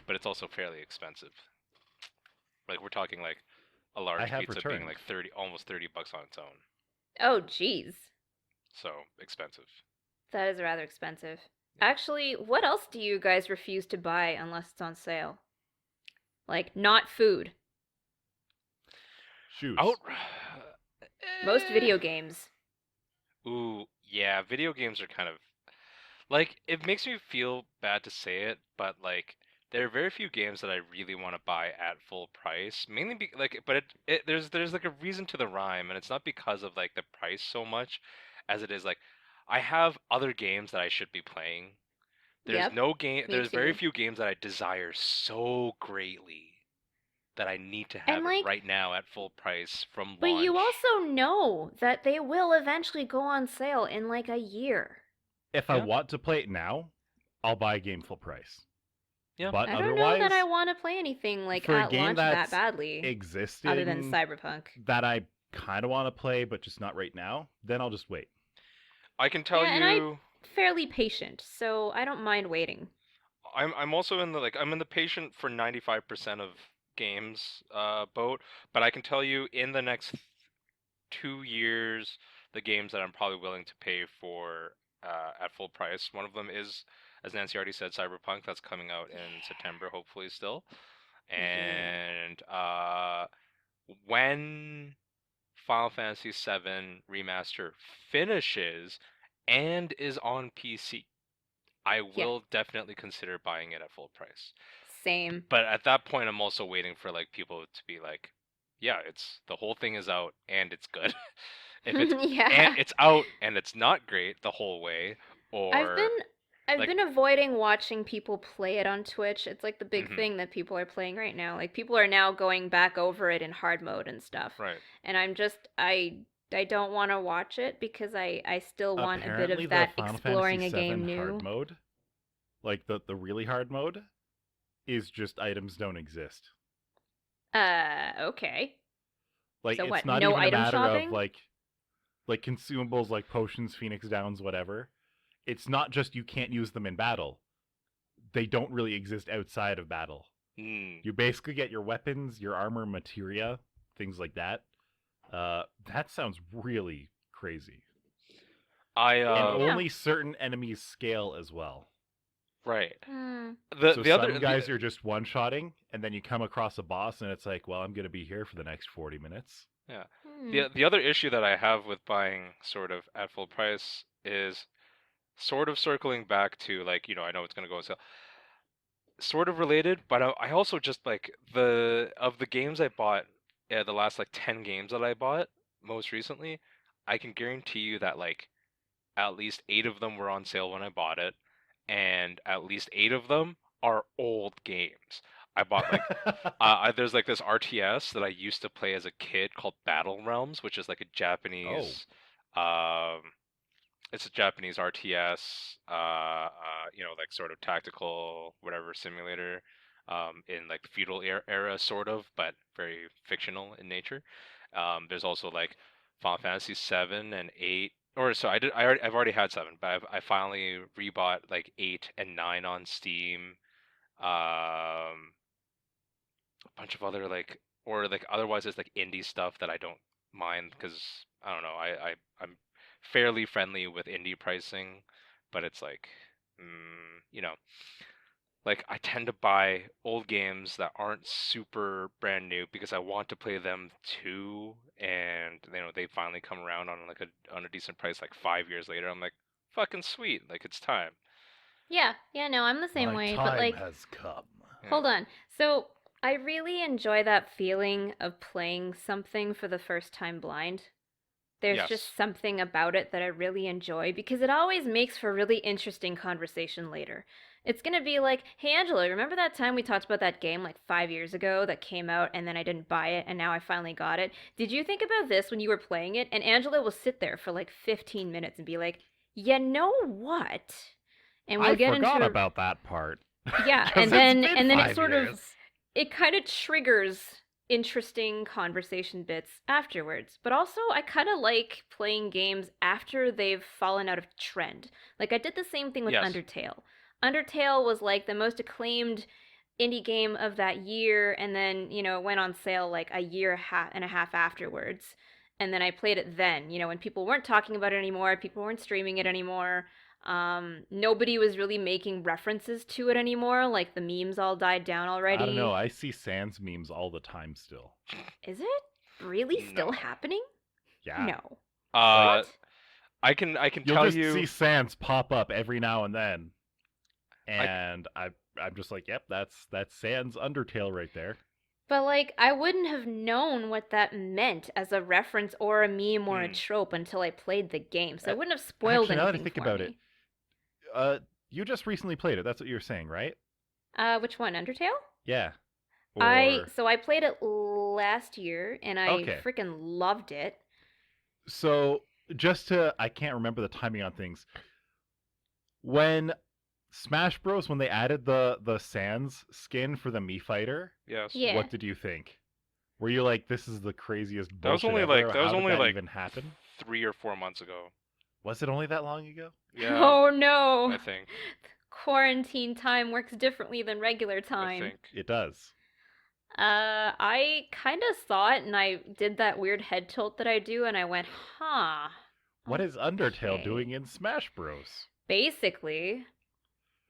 Speaker 2: But it's also fairly expensive. Like, we're talking, like, a large
Speaker 1: have
Speaker 2: pizza being,
Speaker 1: returned.
Speaker 2: like, almost $30 on its own.
Speaker 3: Oh, jeez.
Speaker 2: So, expensive.
Speaker 3: That is rather expensive. Actually, what else do you guys refuse to buy unless it's on sale? Like, not food.
Speaker 1: Shoes.
Speaker 2: Out.
Speaker 3: Most video games.
Speaker 2: Ooh, yeah, video games are kind of like, it makes me feel bad to say it, but like there are very few games that I really want to buy at full price. Mainly but there's like a reason to the rhyme, and it's not because of like the price so much as it is like I have other games that I should be playing.
Speaker 3: Yep, me
Speaker 2: There's very
Speaker 3: too.
Speaker 2: few games that I desire so greatly that I need to have
Speaker 3: And,
Speaker 2: it
Speaker 3: like-
Speaker 2: right now at full price from launch.
Speaker 3: But you also know that they will eventually go on sale in like a year.
Speaker 1: If I
Speaker 2: Yeah.
Speaker 1: want to play it now, I'll buy a game full price.
Speaker 2: Yeah.
Speaker 1: But
Speaker 3: I don't
Speaker 1: otherwise,
Speaker 3: know that I want to play anything like
Speaker 1: for a
Speaker 3: at
Speaker 1: game
Speaker 3: launch that
Speaker 1: that's
Speaker 3: badly,
Speaker 1: existing
Speaker 3: other than Cyberpunk.
Speaker 1: that I kind of want to play, but just not right now, then I'll just wait.
Speaker 2: I can tell
Speaker 3: Yeah, and
Speaker 2: you.
Speaker 3: Fairly patient, so I don't mind waiting.
Speaker 2: I'm also in the patient for 95% of games boat, but I can tell you in the next 2 years the games that I'm probably willing to pay for at full price. One of them is, as Nancy already said, Cyberpunk. That's coming out in September, hopefully still. And when Final Fantasy VII Remaster finishes and is on PC, I will definitely consider buying it at full price.
Speaker 3: Same.
Speaker 2: But at that point, I'm also waiting for like people to be like, "Yeah, the whole thing is out and it's good." If it's
Speaker 3: yeah.
Speaker 2: and it's out and it's not great the whole way, or
Speaker 3: I've
Speaker 2: like-
Speaker 3: been avoiding watching people play it on Twitch. It's like the big
Speaker 2: Mhm.
Speaker 3: thing that people are playing right now. Like people are now going back over it in hard mode and stuff.
Speaker 2: right.
Speaker 3: And I don't want to watch it because I still want a bit
Speaker 1: Apparently,
Speaker 3: of that
Speaker 1: the Final
Speaker 3: exploring
Speaker 1: Fantasy
Speaker 3: a game
Speaker 1: VII
Speaker 3: new.
Speaker 1: hard mode, like the really hard mode, is just items don't exist.
Speaker 3: Okay.
Speaker 1: Like
Speaker 3: So
Speaker 1: it's
Speaker 3: what,
Speaker 1: not
Speaker 3: no
Speaker 1: even a
Speaker 3: item
Speaker 1: matter
Speaker 3: shopping?
Speaker 1: of like consumables like potions, phoenix downs, whatever. It's not just you can't use them in battle. They don't really exist outside of battle.
Speaker 2: Mm.
Speaker 1: You basically get your weapons, your armor, materia, things like that. That sounds really crazy.
Speaker 2: I
Speaker 1: And
Speaker 3: Yeah.
Speaker 1: only certain enemies scale as well.
Speaker 2: right.
Speaker 3: Hmm.
Speaker 2: The
Speaker 1: So
Speaker 2: the other
Speaker 1: some guys are just one-shotting, and then you come across a boss, and it's like, well, I'm gonna be here for the next 40 minutes.
Speaker 3: Hmm.
Speaker 2: the other issue that I have with buying sort of at full price is sort of circling back to like, I know it's gonna go on sale. Sort of related, but I also just like the games I bought, the last like 10 games that I bought most recently, I can guarantee you that like at least 8 of them were on sale when I bought it, and at least 8 of them are old games. I bought like there's like this RTS that I used to play as a kid called Battle Realms, which is like a Japanese it's a Japanese RTS, like sort of tactical whatever simulator, in like feudal era sort of, but very fictional in nature. There's also like Final Fantasy 7 and 8, or so I've already had 7, but I finally rebought like 8 and 9 on Steam. A bunch of other like, or like otherwise it's like indie stuff that I don't mind because I don't know, I'm fairly friendly with indie pricing, but it's like, you know, like I tend to buy old games that aren't super brand new because I want to play them too, and they finally come around on like on a decent price like 5 years later. I'm like, fucking sweet, like it's time.
Speaker 3: Yeah, no, I'm the same
Speaker 1: My
Speaker 3: way,
Speaker 1: time
Speaker 3: but like,
Speaker 1: has come.
Speaker 3: hold on. So I really enjoy that feeling of playing something for the first time blind. There's
Speaker 2: Yes.
Speaker 3: just something about it that I really enjoy because it always makes for really interesting conversation later. It's gonna be like, hey Angela, remember that time we talked about that game like 5 years ago that came out and then I didn't buy it and now I finally got it? Did you think about this when you were playing it? And Angela will sit there for like 15 minutes and be like, you know what? And we'll
Speaker 1: I
Speaker 3: get
Speaker 1: forgot
Speaker 3: into
Speaker 1: about that part.
Speaker 3: yeah,
Speaker 1: 'Cause
Speaker 3: and
Speaker 1: it's
Speaker 3: then
Speaker 1: been
Speaker 3: it
Speaker 1: 5
Speaker 3: sort of
Speaker 1: years.
Speaker 3: it kind of triggers interesting conversation bits afterwards. But also, I kind of like playing games after they've fallen out of trend. Like, I did the same thing with
Speaker 2: Yes.
Speaker 3: Undertale. Undertale was like the most acclaimed indie game of that year, and then, it went on sale like a year and a half afterwards. And then I played it then, when people weren't talking about it anymore, people weren't streaming it anymore. Nobody was really making references to it anymore. Like the memes all died down already.
Speaker 1: I don't know. I see Sans memes all the time still.
Speaker 3: Is it really still
Speaker 2: No.
Speaker 3: happening?
Speaker 1: Yeah.
Speaker 3: No.
Speaker 2: What?
Speaker 3: What?
Speaker 2: I can
Speaker 1: You'll
Speaker 2: tell
Speaker 1: just
Speaker 2: you.
Speaker 1: see Sans pop up every now and then, and I'm just like, yep, that's Sans Undertale right there.
Speaker 3: But like, I wouldn't have known what that meant as a reference or a meme or a
Speaker 2: Hmm.
Speaker 3: trope until I played the game, so it wouldn't have spoiled
Speaker 1: Actually, now that I
Speaker 3: anything
Speaker 1: think
Speaker 3: for
Speaker 1: about
Speaker 3: me.
Speaker 1: You just recently played it. That's what you were saying, right?
Speaker 3: Which one? Undertale?
Speaker 1: Yeah.
Speaker 3: I played it last year and I
Speaker 1: Okay.
Speaker 3: freaking loved it.
Speaker 1: So I can't remember the timing on things. When Smash Bros, when they added the Sans skin for the Mii Fighter,
Speaker 2: Yes.
Speaker 3: Yeah.
Speaker 1: what did you think? Were you like, this is the craziest
Speaker 2: That was
Speaker 1: bullshit
Speaker 2: only
Speaker 1: ever?
Speaker 2: like
Speaker 1: How did that even happen?
Speaker 2: 3 or 4 months ago.
Speaker 1: Was it only that long ago?
Speaker 2: Yeah.
Speaker 3: Oh no.
Speaker 2: I think.
Speaker 3: Quarantine time works differently than regular time.
Speaker 2: I think.
Speaker 1: It does.
Speaker 3: I kind of saw it and I did that weird head tilt that I do and I went, huh.
Speaker 1: What is Undertale
Speaker 3: okay."
Speaker 1: doing in Smash Bros?
Speaker 3: Basically.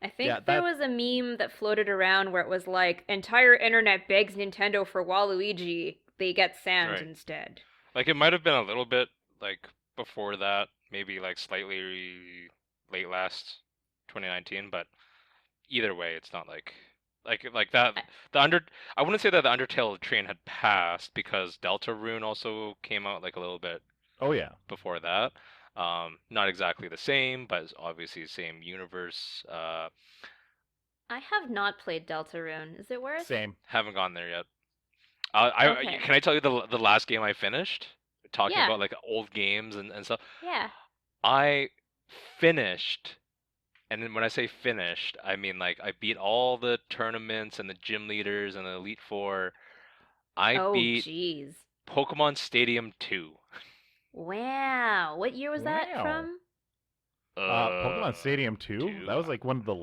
Speaker 3: I think
Speaker 1: Yeah,
Speaker 3: there
Speaker 1: that-
Speaker 3: was a meme that floated around where it was like, entire internet begs Nintendo for Waluigi. They get Sans
Speaker 2: Right.
Speaker 3: instead.
Speaker 2: Like it might have been a little bit like before that, maybe like slightly late last 2019, but either way, it's not like that. I wouldn't say that the Undertale train had passed because Delta Rune also came out like a little bit
Speaker 1: Oh yeah.
Speaker 2: before that. Not exactly the same, but it's obviously the same universe.
Speaker 3: I have not played Deltarune. Is it worth?
Speaker 1: Same.
Speaker 2: Haven't gone there yet.
Speaker 3: Okay.
Speaker 2: Can I tell you the last game I finished? Talking
Speaker 3: Yeah.
Speaker 2: about like old games and stuff.
Speaker 3: Yeah.
Speaker 2: I finished, and then when I say finished, I mean like I beat all the tournaments and the gym leaders and the Elite Four. I
Speaker 3: Oh,
Speaker 2: beat
Speaker 3: jeez.
Speaker 2: Pokemon Stadium 2.
Speaker 3: Wow. What year was that
Speaker 1: Wow.
Speaker 3: from?
Speaker 1: Pokemon Stadium 2?
Speaker 2: 2.
Speaker 1: That was like one of the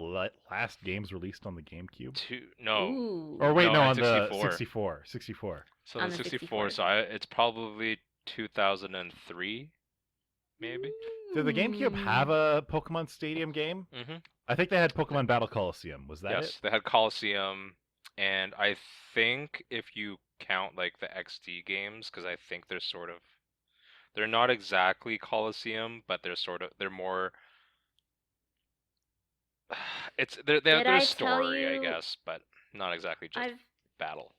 Speaker 1: last games released on the GameCube.
Speaker 2: 2. No.
Speaker 3: Ooh.
Speaker 1: Or wait,
Speaker 2: No,
Speaker 1: no,
Speaker 2: on
Speaker 1: on the
Speaker 2: 64.
Speaker 1: 64.
Speaker 2: So
Speaker 3: On
Speaker 2: the
Speaker 3: the
Speaker 2: 64.
Speaker 3: 64.
Speaker 2: So it's probably 2003, maybe.
Speaker 1: Did the GameCube have a Pokemon Stadium game?
Speaker 2: Mm-hmm.
Speaker 1: I think they had Pokemon Battle Coliseum. Was that
Speaker 2: Yes,
Speaker 1: it?
Speaker 2: they had Coliseum, and I think if you count like the XD games, because I think they're not exactly Coliseum, but they're more. They
Speaker 3: Did
Speaker 2: have their
Speaker 3: I tell
Speaker 2: story, I
Speaker 3: you-
Speaker 2: guess, but not exactly just battle.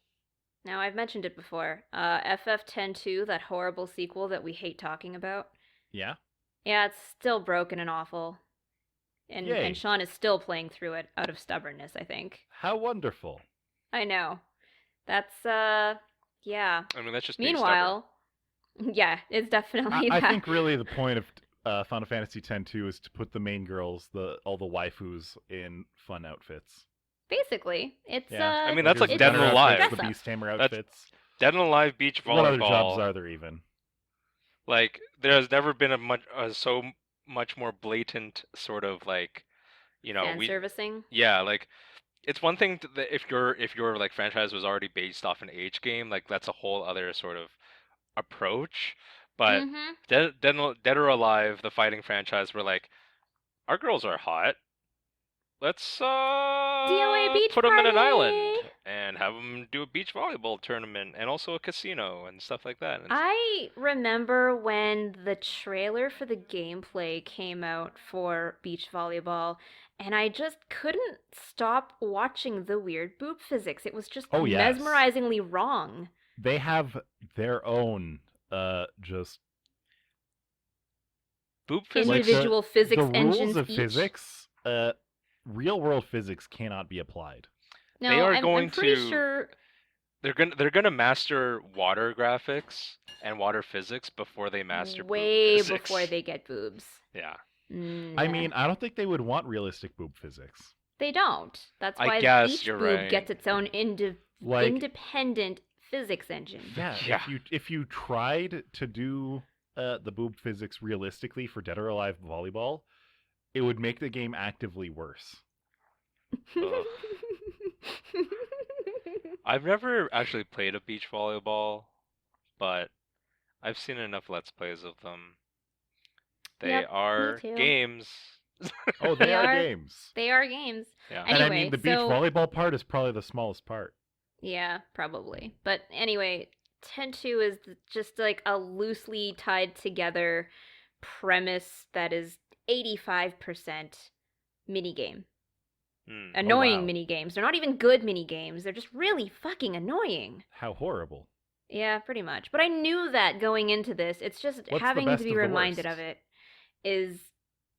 Speaker 3: Now, I've mentioned it before. FF102, that horrible sequel that we hate talking about.
Speaker 1: Yeah.
Speaker 3: Yeah, it's still broken and awful. And
Speaker 1: Yay.
Speaker 3: Sean is still playing through it out of stubbornness, I think.
Speaker 1: How wonderful.
Speaker 3: I know. That's, yeah.
Speaker 2: I mean, that's just being
Speaker 3: Meanwhile, yeah, it's definitely
Speaker 1: I
Speaker 3: that.
Speaker 1: think really the point of Final Fantasy X-2 is to put the main girls, all the waifus, in fun outfits.
Speaker 3: Basically, it's
Speaker 1: Yeah.
Speaker 2: I mean, that's like
Speaker 3: it's
Speaker 2: Dead or
Speaker 1: outfits,
Speaker 2: Alive.
Speaker 1: the
Speaker 3: dress up.
Speaker 1: Beast Tamer
Speaker 2: That's
Speaker 1: outfits.
Speaker 2: Dead and Alive beach
Speaker 1: What other jobs
Speaker 2: volleyball.
Speaker 1: are there even?
Speaker 2: Like, there's never been so much more blatant sort of like,
Speaker 3: Fan servicing.
Speaker 2: yeah, like it's one thing that if your like franchise was already based off an age game, like that's a whole other sort of approach. But
Speaker 3: Mm-hmm.
Speaker 2: Dead or Alive, the fighting franchise, were like, our girls are hot. Let's
Speaker 3: DOA beach
Speaker 2: put them in an
Speaker 3: party!
Speaker 2: island and have them do a beach volleyball tournament and also a casino and stuff like that.
Speaker 3: I remember when the trailer for the gameplay came out for beach volleyball, and I just couldn't stop watching the weird boob physics. It was just
Speaker 1: Yes.
Speaker 3: mesmerizingly wrong.
Speaker 1: They have their own just
Speaker 2: boob physics.
Speaker 3: Individual physics
Speaker 1: the
Speaker 3: engines
Speaker 1: rules of
Speaker 3: each.
Speaker 1: physics. Real world physics cannot be applied.
Speaker 3: No,
Speaker 2: They are
Speaker 3: I'm
Speaker 2: going
Speaker 3: pretty
Speaker 2: to-
Speaker 3: sure.
Speaker 2: They're gonna master water graphics and water physics before they master boob
Speaker 3: way
Speaker 2: physics.
Speaker 3: before they get boobs.
Speaker 2: Yeah.
Speaker 1: I mean, I don't think they would want realistic boob physics.
Speaker 3: They don't. That's
Speaker 2: I
Speaker 3: why
Speaker 2: guess
Speaker 3: each
Speaker 2: you're
Speaker 3: boob
Speaker 2: right.
Speaker 3: gets its own
Speaker 1: Like,
Speaker 3: independent physics engine.
Speaker 1: yeah,
Speaker 2: Yeah.
Speaker 1: if you tried to do the boob physics realistically for Dead or Alive volleyball, it would make the game actively worse.
Speaker 2: Ugh. I've never actually played a beach volleyball, but I've seen enough Let's Plays of them. They
Speaker 3: Yep, me
Speaker 2: are
Speaker 3: too.
Speaker 2: games.
Speaker 1: Oh, they
Speaker 3: They
Speaker 1: are
Speaker 3: are.
Speaker 1: games.
Speaker 3: They are games.
Speaker 2: Yeah.
Speaker 1: And I
Speaker 3: Anyway,
Speaker 1: mean, the beach
Speaker 3: so-
Speaker 1: volleyball part is probably the smallest part.
Speaker 3: Yeah, probably. But anyway, 10-2 is just like a loosely tied together premise that is 85% minigame.
Speaker 2: Hmm.
Speaker 3: Annoying
Speaker 1: wow.
Speaker 3: mini games. They're not even good mini games. They're just really fucking annoying.
Speaker 1: How horrible.
Speaker 3: Yeah, pretty much. But I knew that going into this. It's just
Speaker 1: What's the
Speaker 3: having to
Speaker 1: best
Speaker 3: be
Speaker 1: of the
Speaker 3: reminded
Speaker 1: worst?
Speaker 3: of it is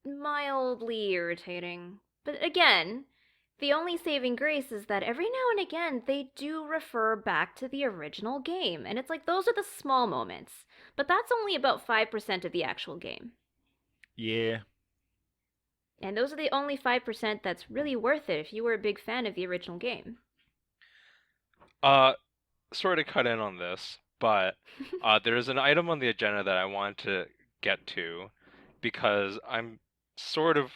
Speaker 3: mildly irritating. But again, the only saving grace is that every now and again they do refer back to the original game. And it's like those are the small moments. But that's only about 5% of the actual game.
Speaker 1: Yeah.
Speaker 3: And those are the only 5% that's really worth it if you were a big fan of the original game.
Speaker 2: Sorry to cut in on this, but there's an item on the agenda that I want to get to because I'm sort of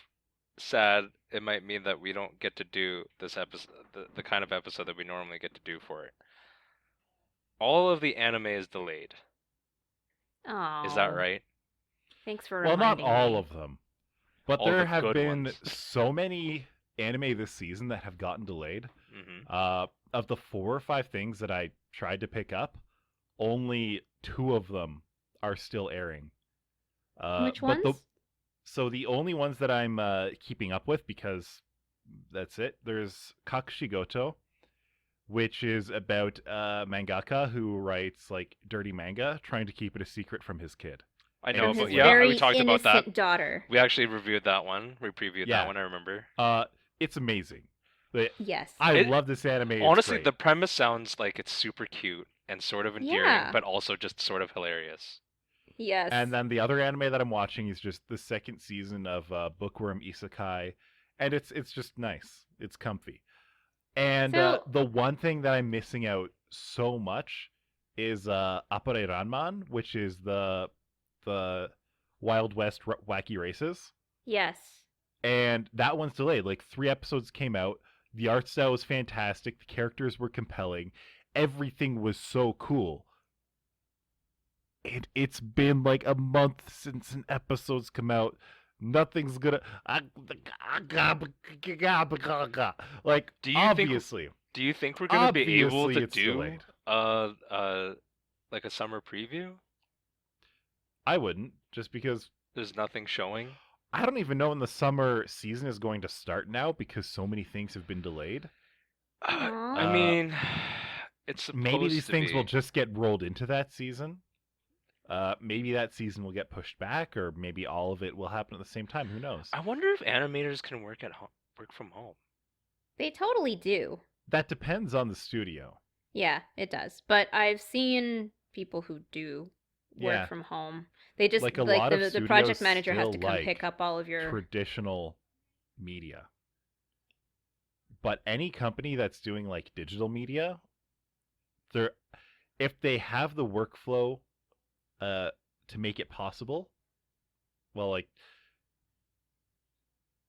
Speaker 2: sad it might mean that we don't get to do this episode, the kind of episode that we normally get to do for it. All of the anime is delayed.
Speaker 3: Oh,
Speaker 2: Is that right?
Speaker 3: Thanks for
Speaker 1: Well, not
Speaker 3: reminding
Speaker 1: all
Speaker 3: me.
Speaker 1: of them. But
Speaker 2: All
Speaker 1: there
Speaker 2: the
Speaker 1: have
Speaker 2: good
Speaker 1: been
Speaker 2: ones.
Speaker 1: so many anime this season that have gotten delayed.
Speaker 2: Mm-hmm.
Speaker 1: Of the 4 or 5 things that I tried to pick up, only 2 of them are still airing.
Speaker 3: Which
Speaker 1: but
Speaker 3: ones?
Speaker 1: So the only ones that I'm keeping up with, because that's it, there's Kakushigoto, which is about a mangaka who writes like dirty manga, trying to keep it a secret from his kid.
Speaker 2: I
Speaker 1: From
Speaker 2: know,
Speaker 3: From
Speaker 2: but
Speaker 3: his
Speaker 2: yeah,
Speaker 3: very
Speaker 2: we talked about that.
Speaker 3: innocent daughter.
Speaker 2: We actually reviewed that one. We previewed
Speaker 1: Yeah.
Speaker 2: that one, I remember.
Speaker 1: It's amazing. But
Speaker 3: Yes.
Speaker 1: I
Speaker 2: It-
Speaker 1: love this anime. It's
Speaker 2: Honestly,
Speaker 1: great.
Speaker 2: the premise sounds like it's super cute and sort of endearing,
Speaker 3: Yeah.
Speaker 2: but also just sort of hilarious.
Speaker 3: Yes.
Speaker 1: And then the other anime that I'm watching is just the second season of Bookworm Isekai, and it's just nice. It's comfy. And
Speaker 3: So-
Speaker 1: the one thing that I'm missing out so much is Appare Ranman, which is the Wild West Wacky Races,
Speaker 3: Yes.
Speaker 1: and that one's delayed. Like 3 episodes came out. The art style was fantastic. The characters were compelling. Everything was so cool. It's been like a month since an episode's come out. Nothing's gonna like.
Speaker 2: Do you think-
Speaker 1: obviously,
Speaker 2: Do you think we're gonna be able
Speaker 1: Obviously
Speaker 2: to
Speaker 1: it's
Speaker 2: do
Speaker 1: delayed.
Speaker 2: like a summer preview?
Speaker 1: I wouldn't, just because
Speaker 2: There's nothing showing.
Speaker 1: I don't even know when the summer season is going to start now, because so many things have been delayed.
Speaker 3: Aw.
Speaker 2: I mean, it's supposed
Speaker 1: Maybe these
Speaker 2: to
Speaker 1: things
Speaker 2: be.
Speaker 1: will just get rolled into that season. Maybe that season will get pushed back, or maybe all of it will happen at the same time. Who knows?
Speaker 2: I wonder if animators can work from home.
Speaker 3: They totally do.
Speaker 1: That depends on the studio.
Speaker 3: Yeah, it does. But I've seen people who do work
Speaker 1: Yeah.
Speaker 3: from home. They just
Speaker 1: Like a
Speaker 3: like
Speaker 1: lot of
Speaker 3: the project
Speaker 1: studios
Speaker 3: manager has
Speaker 1: still
Speaker 3: to come
Speaker 1: like
Speaker 3: pick up all of your.
Speaker 1: traditional media. But any company that's doing like digital media, they're if they have the workflow to make it possible, well, like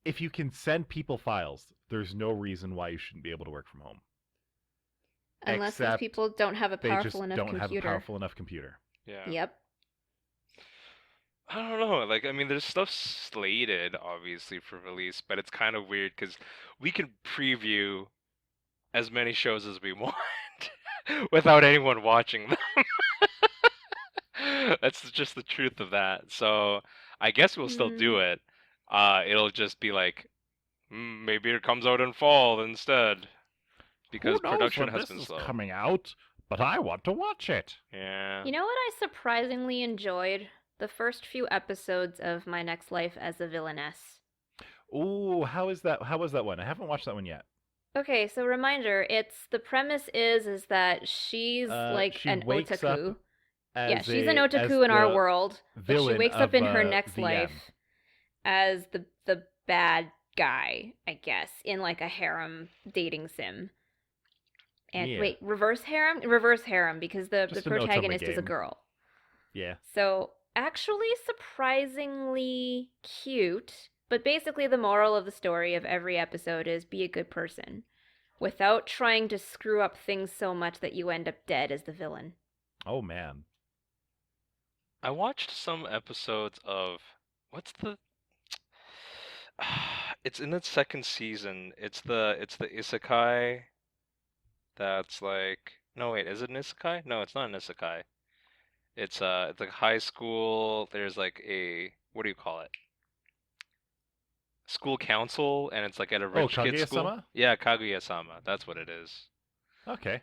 Speaker 1: if you can send people files, there's no reason why you shouldn't be able to work from home.
Speaker 3: Unless those
Speaker 1: Except
Speaker 3: people don't have a
Speaker 1: they just
Speaker 3: powerful enough
Speaker 1: don't have a
Speaker 3: computer.
Speaker 1: powerful enough computer.
Speaker 2: Yeah.
Speaker 3: Yep.
Speaker 2: I don't know. Like, I mean, there's stuff slated, obviously, for release, but it's kind of weird because we can preview as many shows as we want without anyone watching them. That's just the truth of that. So I guess we'll still do it. It'll just be like, maybe it comes out in fall instead because
Speaker 1: Who knows
Speaker 2: production
Speaker 1: when
Speaker 2: has
Speaker 1: this
Speaker 2: been
Speaker 1: is
Speaker 2: slow.
Speaker 1: coming out, but I want to watch it.
Speaker 2: Yeah.
Speaker 3: You know what I surprisingly enjoyed? The first few episodes of My Next Life as a Villainess.
Speaker 1: Ooh, how was that one? I haven't watched that one yet.
Speaker 3: Okay, so reminder, the premise is that she's like
Speaker 1: she
Speaker 3: an
Speaker 1: wakes up
Speaker 3: otaku.
Speaker 1: as
Speaker 3: Yeah, she's an
Speaker 1: as
Speaker 3: otaku in our
Speaker 1: the
Speaker 3: world, but she
Speaker 1: villain
Speaker 3: wakes up
Speaker 1: of,
Speaker 3: in her next
Speaker 1: VM.
Speaker 3: life as the bad guy, I guess, in like a harem dating sim. And
Speaker 1: Yeah.
Speaker 3: wait, reverse harem? Reverse harem because the
Speaker 1: Just an otome
Speaker 3: protagonist is a
Speaker 1: game.
Speaker 3: girl.
Speaker 1: Yeah.
Speaker 3: So, actually surprisingly cute, but basically the moral of the story of every episode is be a good person without trying to screw up things so much that you end up dead as the villain.
Speaker 1: Oh man.
Speaker 2: I watched some episodes of what's the it's in its second season. It's the isekai that's like no wait, is it an isekai? No, it's not an isekai. It's like high school, there's like a what do you call it? School council and it's like at a
Speaker 1: Oh,
Speaker 2: rich kid's school.
Speaker 1: Kaguya-sama?
Speaker 2: Yeah, Kaguya-sama. That's what it is.
Speaker 1: Okay.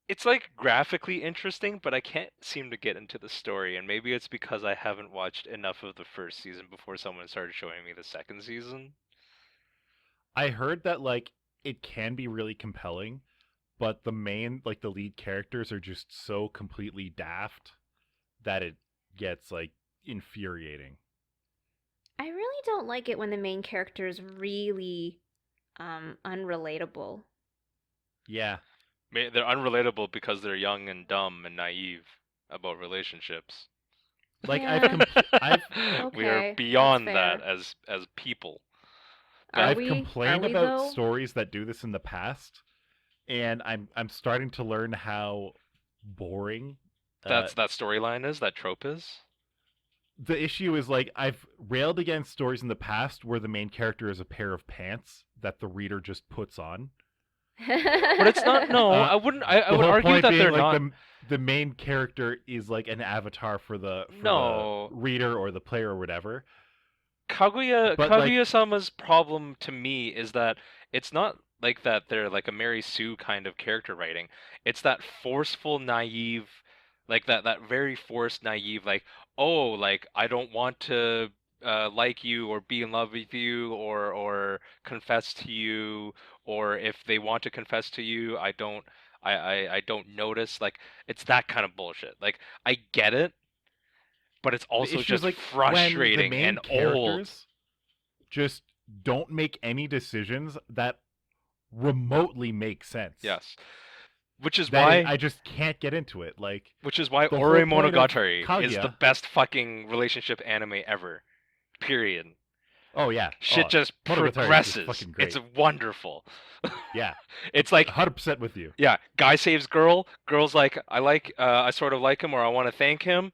Speaker 2: It's like graphically interesting, but I can't seem to get into the story, and maybe it's because I haven't watched enough of the first season before someone started showing me the second season.
Speaker 1: I heard that like it can be really compelling, but the lead characters are just so completely daft that it gets like infuriating.
Speaker 3: I really don't like it when the main character is really unrelatable.
Speaker 1: Yeah.
Speaker 2: They're unrelatable because they're young and dumb and naive about relationships.
Speaker 1: Like
Speaker 3: Yeah.
Speaker 2: We are
Speaker 3: Okay,
Speaker 2: beyond
Speaker 3: that's
Speaker 2: that
Speaker 3: fair.
Speaker 2: as people.
Speaker 1: I've
Speaker 3: Are
Speaker 1: complained
Speaker 3: we,
Speaker 1: about
Speaker 3: though?
Speaker 1: stories that do this in the past, and I'm starting to learn how boring
Speaker 2: That storyline is, that trope is.
Speaker 1: the issue is. Like I've railed against stories in the past where the main character is a pair of pants that the reader just puts on.
Speaker 2: But it's not. No, I wouldn't. I
Speaker 1: The
Speaker 2: would
Speaker 1: whole
Speaker 2: argue
Speaker 1: point
Speaker 2: that
Speaker 1: being,
Speaker 2: they're
Speaker 1: like,
Speaker 2: not.
Speaker 1: the main character is like an avatar for the
Speaker 2: No.
Speaker 1: reader or the player or whatever.
Speaker 2: Kaguya
Speaker 1: But, like-
Speaker 2: Kaguya-sama's problem to me is that it's not like that they're like a Mary Sue kind of character writing. It's that forceful, naive, like that very forced, naive, like, oh, like I don't want to like you or be in love with you or confess to you, or if they want to confess to you, I don't notice. Like it's that kind of bullshit. Like I get it, but it's
Speaker 1: The
Speaker 2: also
Speaker 1: issue
Speaker 2: just
Speaker 1: is, like,
Speaker 2: frustrating
Speaker 1: when the main
Speaker 2: and old.
Speaker 1: characters just don't make any decisions that remotely make sense.
Speaker 2: Yes. Which is
Speaker 1: That
Speaker 2: why
Speaker 1: I just can't get into it. Like
Speaker 2: which is why
Speaker 1: the whole
Speaker 2: Ore
Speaker 1: point of
Speaker 2: Monogatari is
Speaker 1: Kaguya-
Speaker 2: the best fucking relationship anime ever. Period.
Speaker 1: oh yeah,
Speaker 2: Shit just
Speaker 1: Monogatari is just
Speaker 2: progresses.
Speaker 1: fucking great.
Speaker 2: It's wonderful.
Speaker 1: Yeah,
Speaker 2: It's like
Speaker 1: 100% with you.
Speaker 2: yeah, guy saves girl, girl's like I sort of like him or I want to thank him.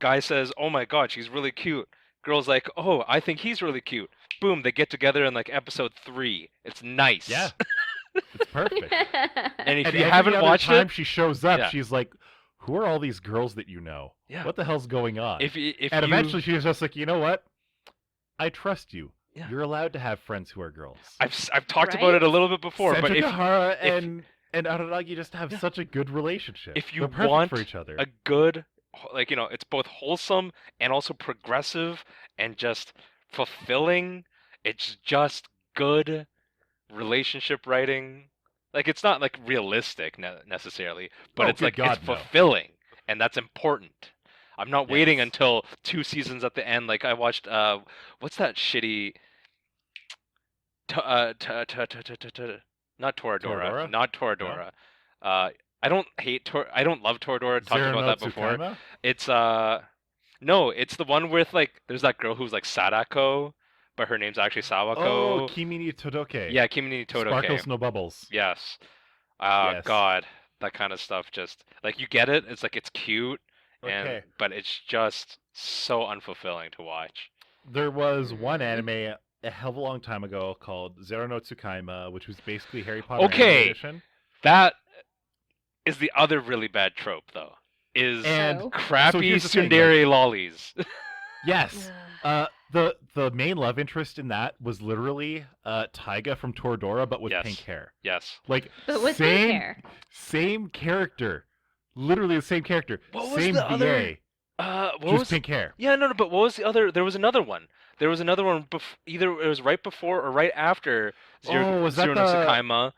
Speaker 2: Guy says, "Oh my god, she's really cute." Girl's like, "Oh, I think he's really cute." Boom, they get together in like episode 3. It's nice.
Speaker 1: Yeah, it's perfect.
Speaker 2: And if
Speaker 1: And
Speaker 2: you
Speaker 1: every
Speaker 2: haven't
Speaker 1: other
Speaker 2: watched
Speaker 1: time
Speaker 2: it,
Speaker 1: she shows up,
Speaker 2: Yeah.
Speaker 1: she's like, "Who are all these girls that you know?
Speaker 2: Yeah.
Speaker 1: What the hell's going on?"
Speaker 2: if
Speaker 1: and
Speaker 2: you
Speaker 1: eventually she's just like, "You know what? I trust you.
Speaker 2: Yeah.
Speaker 1: You're allowed to have friends who are girls."
Speaker 2: I've talked about
Speaker 3: Right?
Speaker 2: it a little bit before, but if
Speaker 1: Sejigahara
Speaker 2: if-
Speaker 1: and Araragi just have
Speaker 2: Yeah.
Speaker 1: such a good relationship.
Speaker 2: if you
Speaker 1: They're perfect
Speaker 2: want
Speaker 1: for each other.
Speaker 2: a good, like, it's both wholesome and also progressive and just fulfilling. It's just good relationship writing. Like, it's not like realistic necessarily, but
Speaker 1: Oh,
Speaker 2: it's
Speaker 1: good
Speaker 2: like
Speaker 1: God,
Speaker 2: it's
Speaker 1: no.
Speaker 2: fulfilling, and that's important. I'm not waiting
Speaker 1: Yes.
Speaker 2: until 2 seasons at the end. Like I watched what's that shitty not Toradora,
Speaker 1: Toradora?
Speaker 2: not
Speaker 1: No?
Speaker 2: Toradora. I don't I don't love Toradora. Talked
Speaker 1: Zero
Speaker 2: about
Speaker 1: no
Speaker 2: that before.
Speaker 1: Tsukaima?
Speaker 2: It's no, it's the one with like there's that girl who's like Sadako, but her name's actually
Speaker 1: Oh,
Speaker 2: Sawako.
Speaker 1: Kimi ni Todoke.
Speaker 2: Yeah, Kimi ni Todoke.
Speaker 1: Sparkles no bubbles.
Speaker 2: Yes.
Speaker 1: Yes.
Speaker 2: God, that kind of stuff just like you get it. It's like it's cute,
Speaker 1: Okay.
Speaker 2: but it's just so unfulfilling to watch.
Speaker 1: There was one anime a hell of a long time ago called Zero no Tsukaima, which was basically Harry Potter
Speaker 2: Okay.
Speaker 1: Anime Edition.
Speaker 2: That is the other really bad trope, though. Is
Speaker 1: And
Speaker 3: Oh.
Speaker 2: crappy
Speaker 1: here's the thing,
Speaker 2: tsundere lollies.
Speaker 1: Yes. The main love interest in that was literally Taiga from Toradora, but with
Speaker 2: Yes.
Speaker 1: pink hair.
Speaker 2: Yes.
Speaker 1: Like
Speaker 3: But with
Speaker 1: same
Speaker 3: pink hair.
Speaker 1: same character, literally the same character,
Speaker 2: What was
Speaker 1: same
Speaker 2: the
Speaker 1: VA,
Speaker 2: other- What
Speaker 1: just
Speaker 2: was
Speaker 1: pink hair.
Speaker 2: Yeah, no, but what was the other? There was another one. There was another one. Either it was right before or right after
Speaker 1: Oh, was that
Speaker 2: Zero no
Speaker 1: the-
Speaker 2: Tsukaima,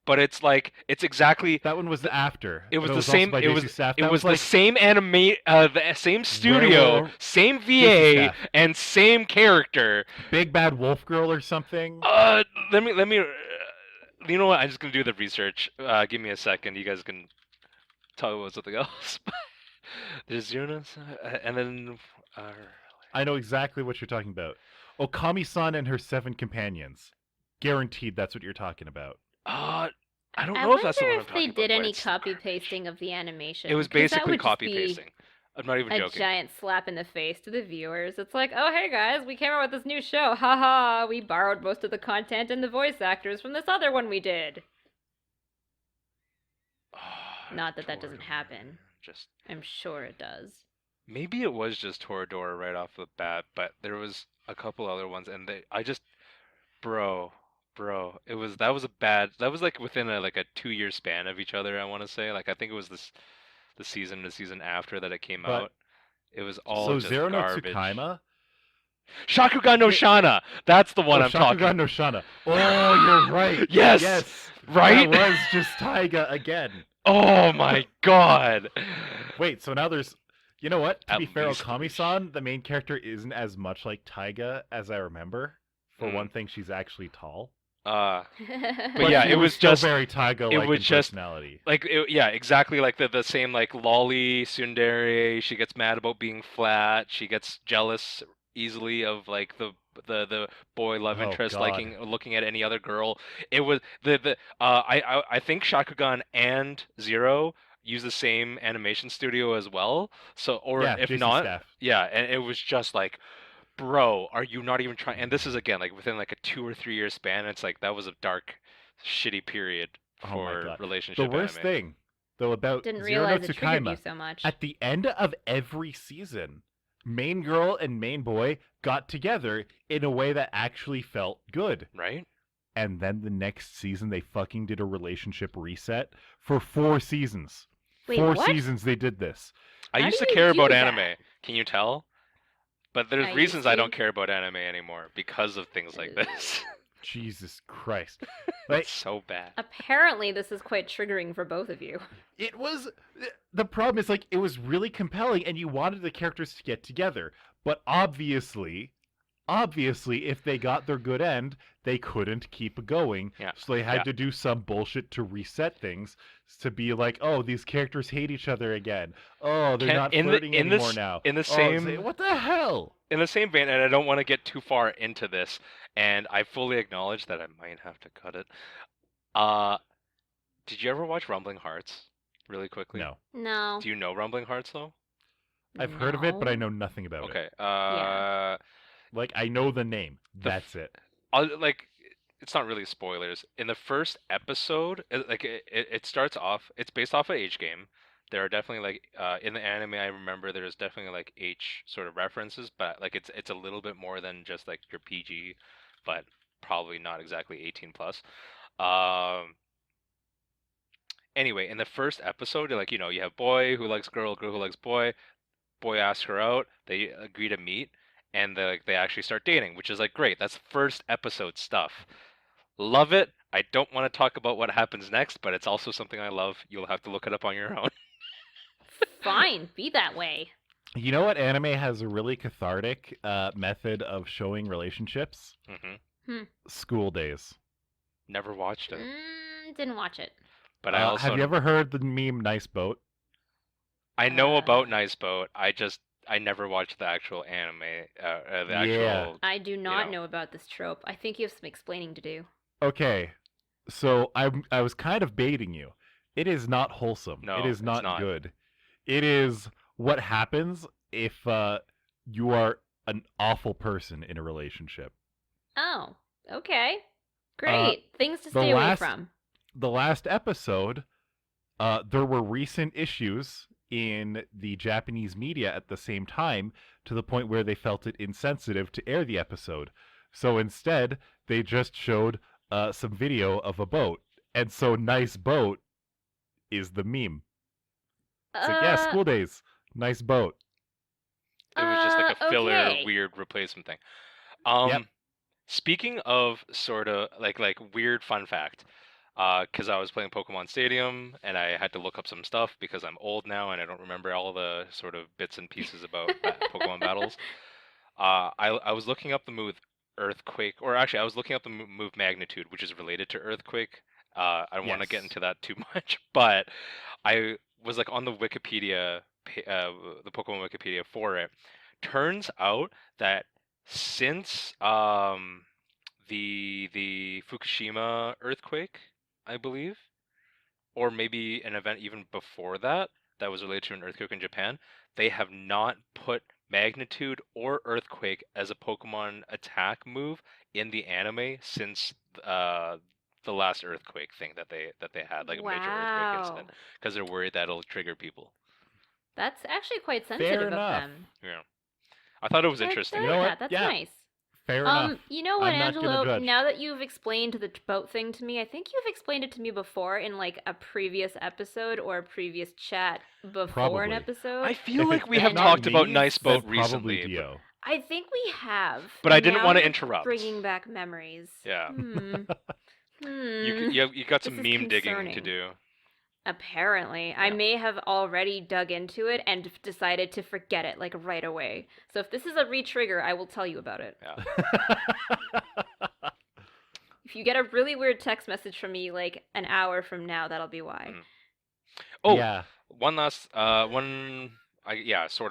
Speaker 2: but it's like it's exactly.
Speaker 1: That one was after.
Speaker 2: It was
Speaker 1: but
Speaker 2: the
Speaker 1: also
Speaker 2: same.
Speaker 1: by
Speaker 2: It was.
Speaker 1: JC Staff.
Speaker 2: It
Speaker 1: That
Speaker 2: was the
Speaker 1: like,
Speaker 2: same the same studio,
Speaker 1: Werewolf-
Speaker 2: same
Speaker 1: JC
Speaker 2: VA,
Speaker 1: Staff.
Speaker 2: and same character.
Speaker 1: Big Bad Wolf Girl or something.
Speaker 2: Let me. You know what? I'm just gonna do the research. Give me a second. You guys can talk about something else. There's Zero, and then.
Speaker 1: I know exactly what you're talking about. Okami-san and her 7 companions. Guaranteed that's what you're talking about.
Speaker 2: I don't
Speaker 3: I
Speaker 2: know
Speaker 3: wonder
Speaker 2: if that's the one I'm
Speaker 3: if they
Speaker 2: talking
Speaker 3: did
Speaker 2: about,
Speaker 3: any
Speaker 2: but it's
Speaker 3: copy
Speaker 2: garbage.
Speaker 3: pasting of the animation.
Speaker 2: It was
Speaker 3: 'cause that
Speaker 2: basically
Speaker 3: would just
Speaker 2: copy
Speaker 3: be
Speaker 2: pasting. I'm not even
Speaker 3: a
Speaker 2: joking.
Speaker 3: giant slap in the face to the viewers. It's like, oh hey guys, we came out with this new show. Haha, we borrowed most of the content and the voice actors from this other one we did. Not that doesn't
Speaker 2: Toradora.
Speaker 3: happen.
Speaker 2: Just
Speaker 3: I'm sure it does.
Speaker 2: maybe it was just Toradora right off the bat, but there was a couple other ones, and bro, that was like within like a 2-year span of each other. I want to say, like I think it was the season after that it came
Speaker 1: But-
Speaker 2: out. It was all
Speaker 1: so
Speaker 2: just
Speaker 1: Zero no
Speaker 2: garbage.
Speaker 1: Tsukaima.
Speaker 2: Shakugan no Shana. That's the one I'm talking.
Speaker 1: Shakugan no Shana. Oh, you're right.
Speaker 2: Yes!
Speaker 1: Yes.
Speaker 2: Right?
Speaker 1: That was just Taiga again.
Speaker 2: Oh my god.
Speaker 1: Wait, so now there's. You know what? To
Speaker 2: At
Speaker 1: be fair,
Speaker 2: least
Speaker 1: Okami-san, the main character, isn't as much like Taiga as I remember. For
Speaker 2: Mm.
Speaker 1: one thing, she's actually tall.
Speaker 2: But
Speaker 3: but
Speaker 2: yeah,
Speaker 1: she
Speaker 2: it was
Speaker 1: still
Speaker 2: just-
Speaker 1: very Taiga-like
Speaker 2: was
Speaker 1: in
Speaker 2: just-
Speaker 1: personality.
Speaker 2: like yeah, exactly like the same like lolly tsundere. She gets mad about being flat. She gets jealous easily of like the boy love
Speaker 1: Oh,
Speaker 2: interest
Speaker 1: God.
Speaker 2: looking at any other girl. It was I think Shakugan and Zero use the same animation studio as well. So or
Speaker 1: Yeah,
Speaker 2: if
Speaker 1: JC
Speaker 2: not,
Speaker 1: Staff.
Speaker 2: yeah, and it was just like, bro, are you not even trying? And this is again like within like a 2 or 3 year span. It's like that was a dark, shitty period
Speaker 1: Oh my
Speaker 2: for
Speaker 1: God.
Speaker 2: relationship.
Speaker 1: The worst
Speaker 2: anime.
Speaker 1: thing, though, about
Speaker 3: Didn't
Speaker 1: Zero no
Speaker 3: realize it triggered you
Speaker 1: Tsukaima,
Speaker 3: so much.
Speaker 1: at the end of every season, main girl and main boy got together in a way that actually felt good.
Speaker 2: Right?
Speaker 1: And then the next season, they fucking did a relationship reset for 4 seasons.
Speaker 3: Wait,
Speaker 1: 4
Speaker 3: what?
Speaker 1: seasons they did this.
Speaker 2: I
Speaker 3: How
Speaker 2: used
Speaker 3: do
Speaker 2: to
Speaker 3: you
Speaker 2: care
Speaker 3: do
Speaker 2: about
Speaker 3: that?
Speaker 2: anime. Can you tell? But there's
Speaker 3: I
Speaker 2: reasons
Speaker 3: used
Speaker 2: I
Speaker 3: to.
Speaker 2: don't care about anime anymore because of things like this.
Speaker 1: Jesus Christ. Like,
Speaker 2: It's so bad.
Speaker 3: Apparently, this is quite triggering for both of you.
Speaker 1: it was the problem is like it was really compelling and you wanted the characters to get together, but obviously if they got their good end, they couldn't keep going.
Speaker 2: Yeah,
Speaker 1: So they had
Speaker 2: yeah.
Speaker 1: to do some bullshit to reset things to be like, oh, these characters hate each other again. Oh, they're
Speaker 2: Can-
Speaker 1: not
Speaker 2: in the-
Speaker 1: flirting
Speaker 2: in the
Speaker 1: anymore
Speaker 2: s-
Speaker 1: now.
Speaker 2: in the
Speaker 1: Oh,
Speaker 2: same-
Speaker 1: what the hell?
Speaker 2: In the same vein, and I don't want to get too far into this, and I fully acknowledge that I might have to cut it. Did you ever watch Rumbling Hearts? Really quickly.
Speaker 1: No.
Speaker 3: No.
Speaker 2: Do you know Rumbling Hearts though?
Speaker 1: I've heard of it, but I
Speaker 3: No.
Speaker 1: know nothing about it.
Speaker 2: Okay.
Speaker 3: Yeah.
Speaker 1: Like I know the name.
Speaker 2: The f-
Speaker 1: That's it.
Speaker 2: Like it's not really spoilers. In the first episode, it starts off. It's based off an H game. There are definitely like in the anime I remember there's definitely like H sort of references, but like it's a little bit more than just like your PG, but probably not exactly 18 plus. Anyway, in the first episode, like you have boy who likes girl, girl who likes boy. Boy asks her out. They agree to meet, and they actually start dating, which is like great. That's first episode stuff. Love it. I don't want to talk about what happens next, but it's also something I love. You'll have to look it up on your own.
Speaker 3: Fine, be that way.
Speaker 1: You know what anime has a really cathartic method of showing relationships? School Days.
Speaker 2: Never watched it,
Speaker 3: Didn't watch it.
Speaker 2: but I also
Speaker 1: have you ever heard the meme "Nice Boat"?
Speaker 2: I know about Nice Boat. I never watched the actual anime. The
Speaker 1: Yeah.
Speaker 2: actual.
Speaker 3: I do not know about this trope. I think you have some explaining to do.
Speaker 1: Okay, so I was kind of baiting you. It is not wholesome.
Speaker 2: No,
Speaker 1: it is
Speaker 2: it's
Speaker 1: not
Speaker 2: not.
Speaker 1: good. It is what happens if you are an awful person in a relationship.
Speaker 3: Oh, okay. Great. Things to stay away from.
Speaker 1: The last episode, there were recent issues in the Japanese media at the same time, to the point where they felt it insensitive to air the episode. So instead, they just showed some video of a boat. And so Nice Boat is the meme. It's like, yeah, School Days, nice boat.
Speaker 2: It was just like a filler,
Speaker 3: okay.
Speaker 2: weird replacement thing.
Speaker 1: Yep.
Speaker 2: Speaking of sort of like weird fun fact, because I was playing Pokemon Stadium and I had to look up some stuff because I'm old now and I don't remember all the sort of bits and pieces about Pokemon battles. I was looking up the move Earthquake, or actually I was looking up the move Magnitude, which is related to Earthquake. I don't want to get into that too much, but I was like on the Wikipedia, the Pokemon Wikipedia for it. Turns out that since the Fukushima earthquake, I believe, or maybe an event even before that that was related to an earthquake in Japan, they have not put Magnitude or Earthquake as a Pokemon attack move in the anime since the last earthquake thing that they had, like a major earthquake incident, because they're worried that it'll trigger people.
Speaker 3: That's actually quite sensitive of them.
Speaker 2: Yeah, I thought it was interesting.
Speaker 1: You know what?
Speaker 3: That's nice.
Speaker 1: Fair enough.
Speaker 3: You know what,
Speaker 1: I'm not gonna
Speaker 3: Angelo?
Speaker 1: judge.
Speaker 3: Now that you've explained the boat thing to me, I think you've explained it to me before in like a previous episode or a previous chat before
Speaker 1: Probably.
Speaker 3: an episode.
Speaker 2: I feel like we have talked about Nice Boat recently.
Speaker 1: Dio.
Speaker 3: I think we have.
Speaker 2: But I didn't want to interrupt.
Speaker 3: Bringing back memories.
Speaker 2: Yeah.
Speaker 3: You
Speaker 2: You got some meme digging to do.
Speaker 3: Apparently. Yeah. I may have already dug into it and decided to forget it, like, right away. So if this is a re-trigger, I will tell you about it.
Speaker 2: Yeah.
Speaker 3: If you get a really weird text message from me, like, an hour from now, that'll be why.
Speaker 2: Oh,
Speaker 1: yeah.
Speaker 2: One last, sort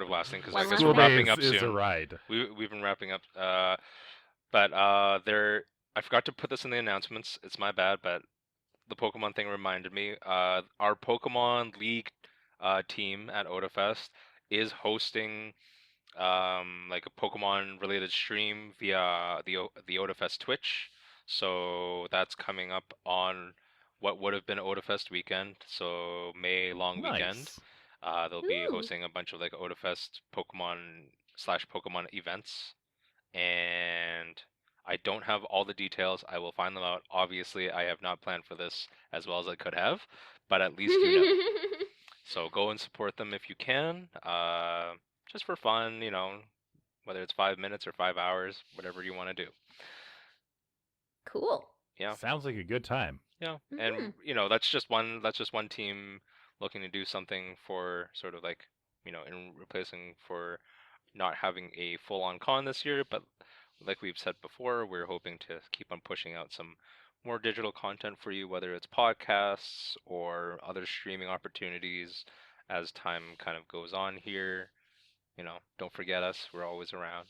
Speaker 2: of last thing, because I guess
Speaker 1: School
Speaker 2: we're wrapping up
Speaker 1: is
Speaker 2: soon.
Speaker 1: A ride.
Speaker 2: We've been wrapping up, but I forgot to put this in the announcements. It's my bad, but the Pokemon thing reminded me. Our Pokemon League team at Otafest is hosting like a Pokemon related stream via the Otafest Twitch. So that's coming up on what would have been Otafest weekend, so May long weekend. They'll be hosting a bunch of like Otafest Pokemon/Pokemon events, and I don't have all the details. I will find them out. Obviously, I have not planned for this as well as I could have, but at least you know. So go and support them if you can, just for fun, you know, whether it's 5 minutes or 5 hours, whatever you want to do.
Speaker 3: Cool.
Speaker 2: Yeah.
Speaker 1: Sounds like a good time.
Speaker 2: Yeah, and you know that's just one team looking to do something for sort of like, you know, in replacing for not having a full-on con this year, but like we've said before, we're hoping to keep on pushing out some more digital content for you, whether it's podcasts or other streaming opportunities as time kind of goes on here. You know, don't forget us. We're always around.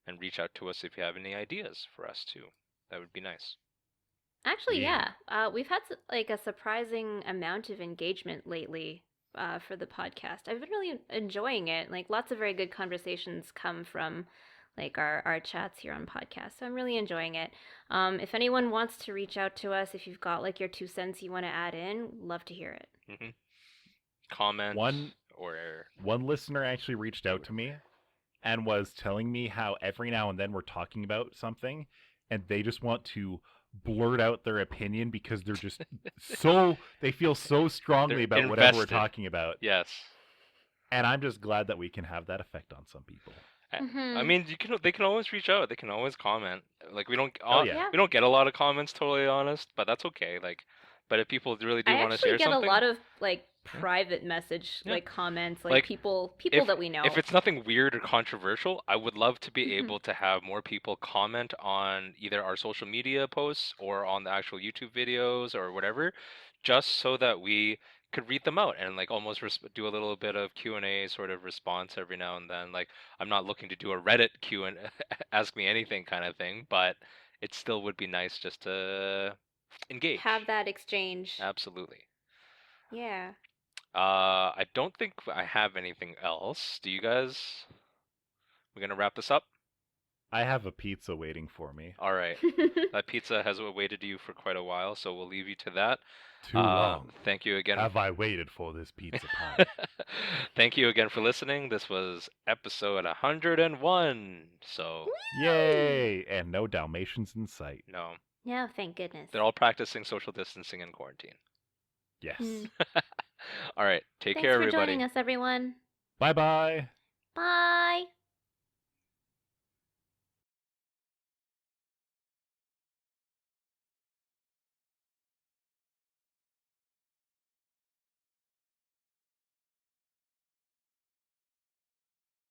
Speaker 2: And reach out to us if you have any ideas for us too. That would be nice.
Speaker 3: Actually, yeah. We've had like a surprising amount of engagement lately for the podcast. I've been really enjoying it. Like lots of very good conversations come from like our chats here on podcast. So I'm really enjoying it. If anyone wants to reach out to us, if you've got like your 2 cents you want to add in, love to hear it.
Speaker 2: Mm-hmm. Comment.
Speaker 1: One listener actually reached out to me and was telling me how every now and then we're talking about something and they just want to blurt out their opinion because they're just they feel so strongly about whatever we're talking about.
Speaker 2: Yes.
Speaker 1: And I'm just glad that we can have that effect on some people.
Speaker 2: I mean, they can always reach out. They can always comment. Like we don't
Speaker 1: we
Speaker 2: don't get a lot of comments, totally honest, but that's okay. Like But if people really do
Speaker 3: I
Speaker 2: want to
Speaker 3: actually
Speaker 2: share
Speaker 3: get
Speaker 2: something,
Speaker 3: a lot of like private message
Speaker 2: Yeah.
Speaker 3: like comments,
Speaker 2: Like,
Speaker 3: like people that we know.
Speaker 2: if it's nothing weird or controversial, I would love to be
Speaker 3: Mhm.
Speaker 2: able to have more people comment on either our social media posts or on the actual YouTube videos or whatever, just so that we could read them out and like almost do a little bit of Q&A sort of response every now and then. Like, I'm not looking to do a Reddit Q and ask me anything kind of thing, but it still would be nice just to engage.
Speaker 3: Have that exchange.
Speaker 2: Absolutely.
Speaker 3: Yeah.
Speaker 2: I don't think I have anything else. Do you guys? We're gonna wrap this up.
Speaker 1: I have a pizza waiting for me.
Speaker 2: All right. That pizza has awaited you for quite a while, so we'll leave you to that.
Speaker 1: Too long.
Speaker 2: Thank you again.
Speaker 1: Have I waited for this pizza pie?
Speaker 2: Thank you again for listening. This was episode 101. So
Speaker 1: Yay! And no Dalmatians in sight.
Speaker 2: no,
Speaker 3: Yeah, thank goodness.
Speaker 2: they're all practicing social distancing in quarantine.
Speaker 1: Yes.
Speaker 3: Mm.
Speaker 2: All right. Take
Speaker 3: Thanks
Speaker 2: care,
Speaker 3: for
Speaker 2: everybody.
Speaker 3: joining us, everyone.
Speaker 1: Bye bye.
Speaker 3: Bye.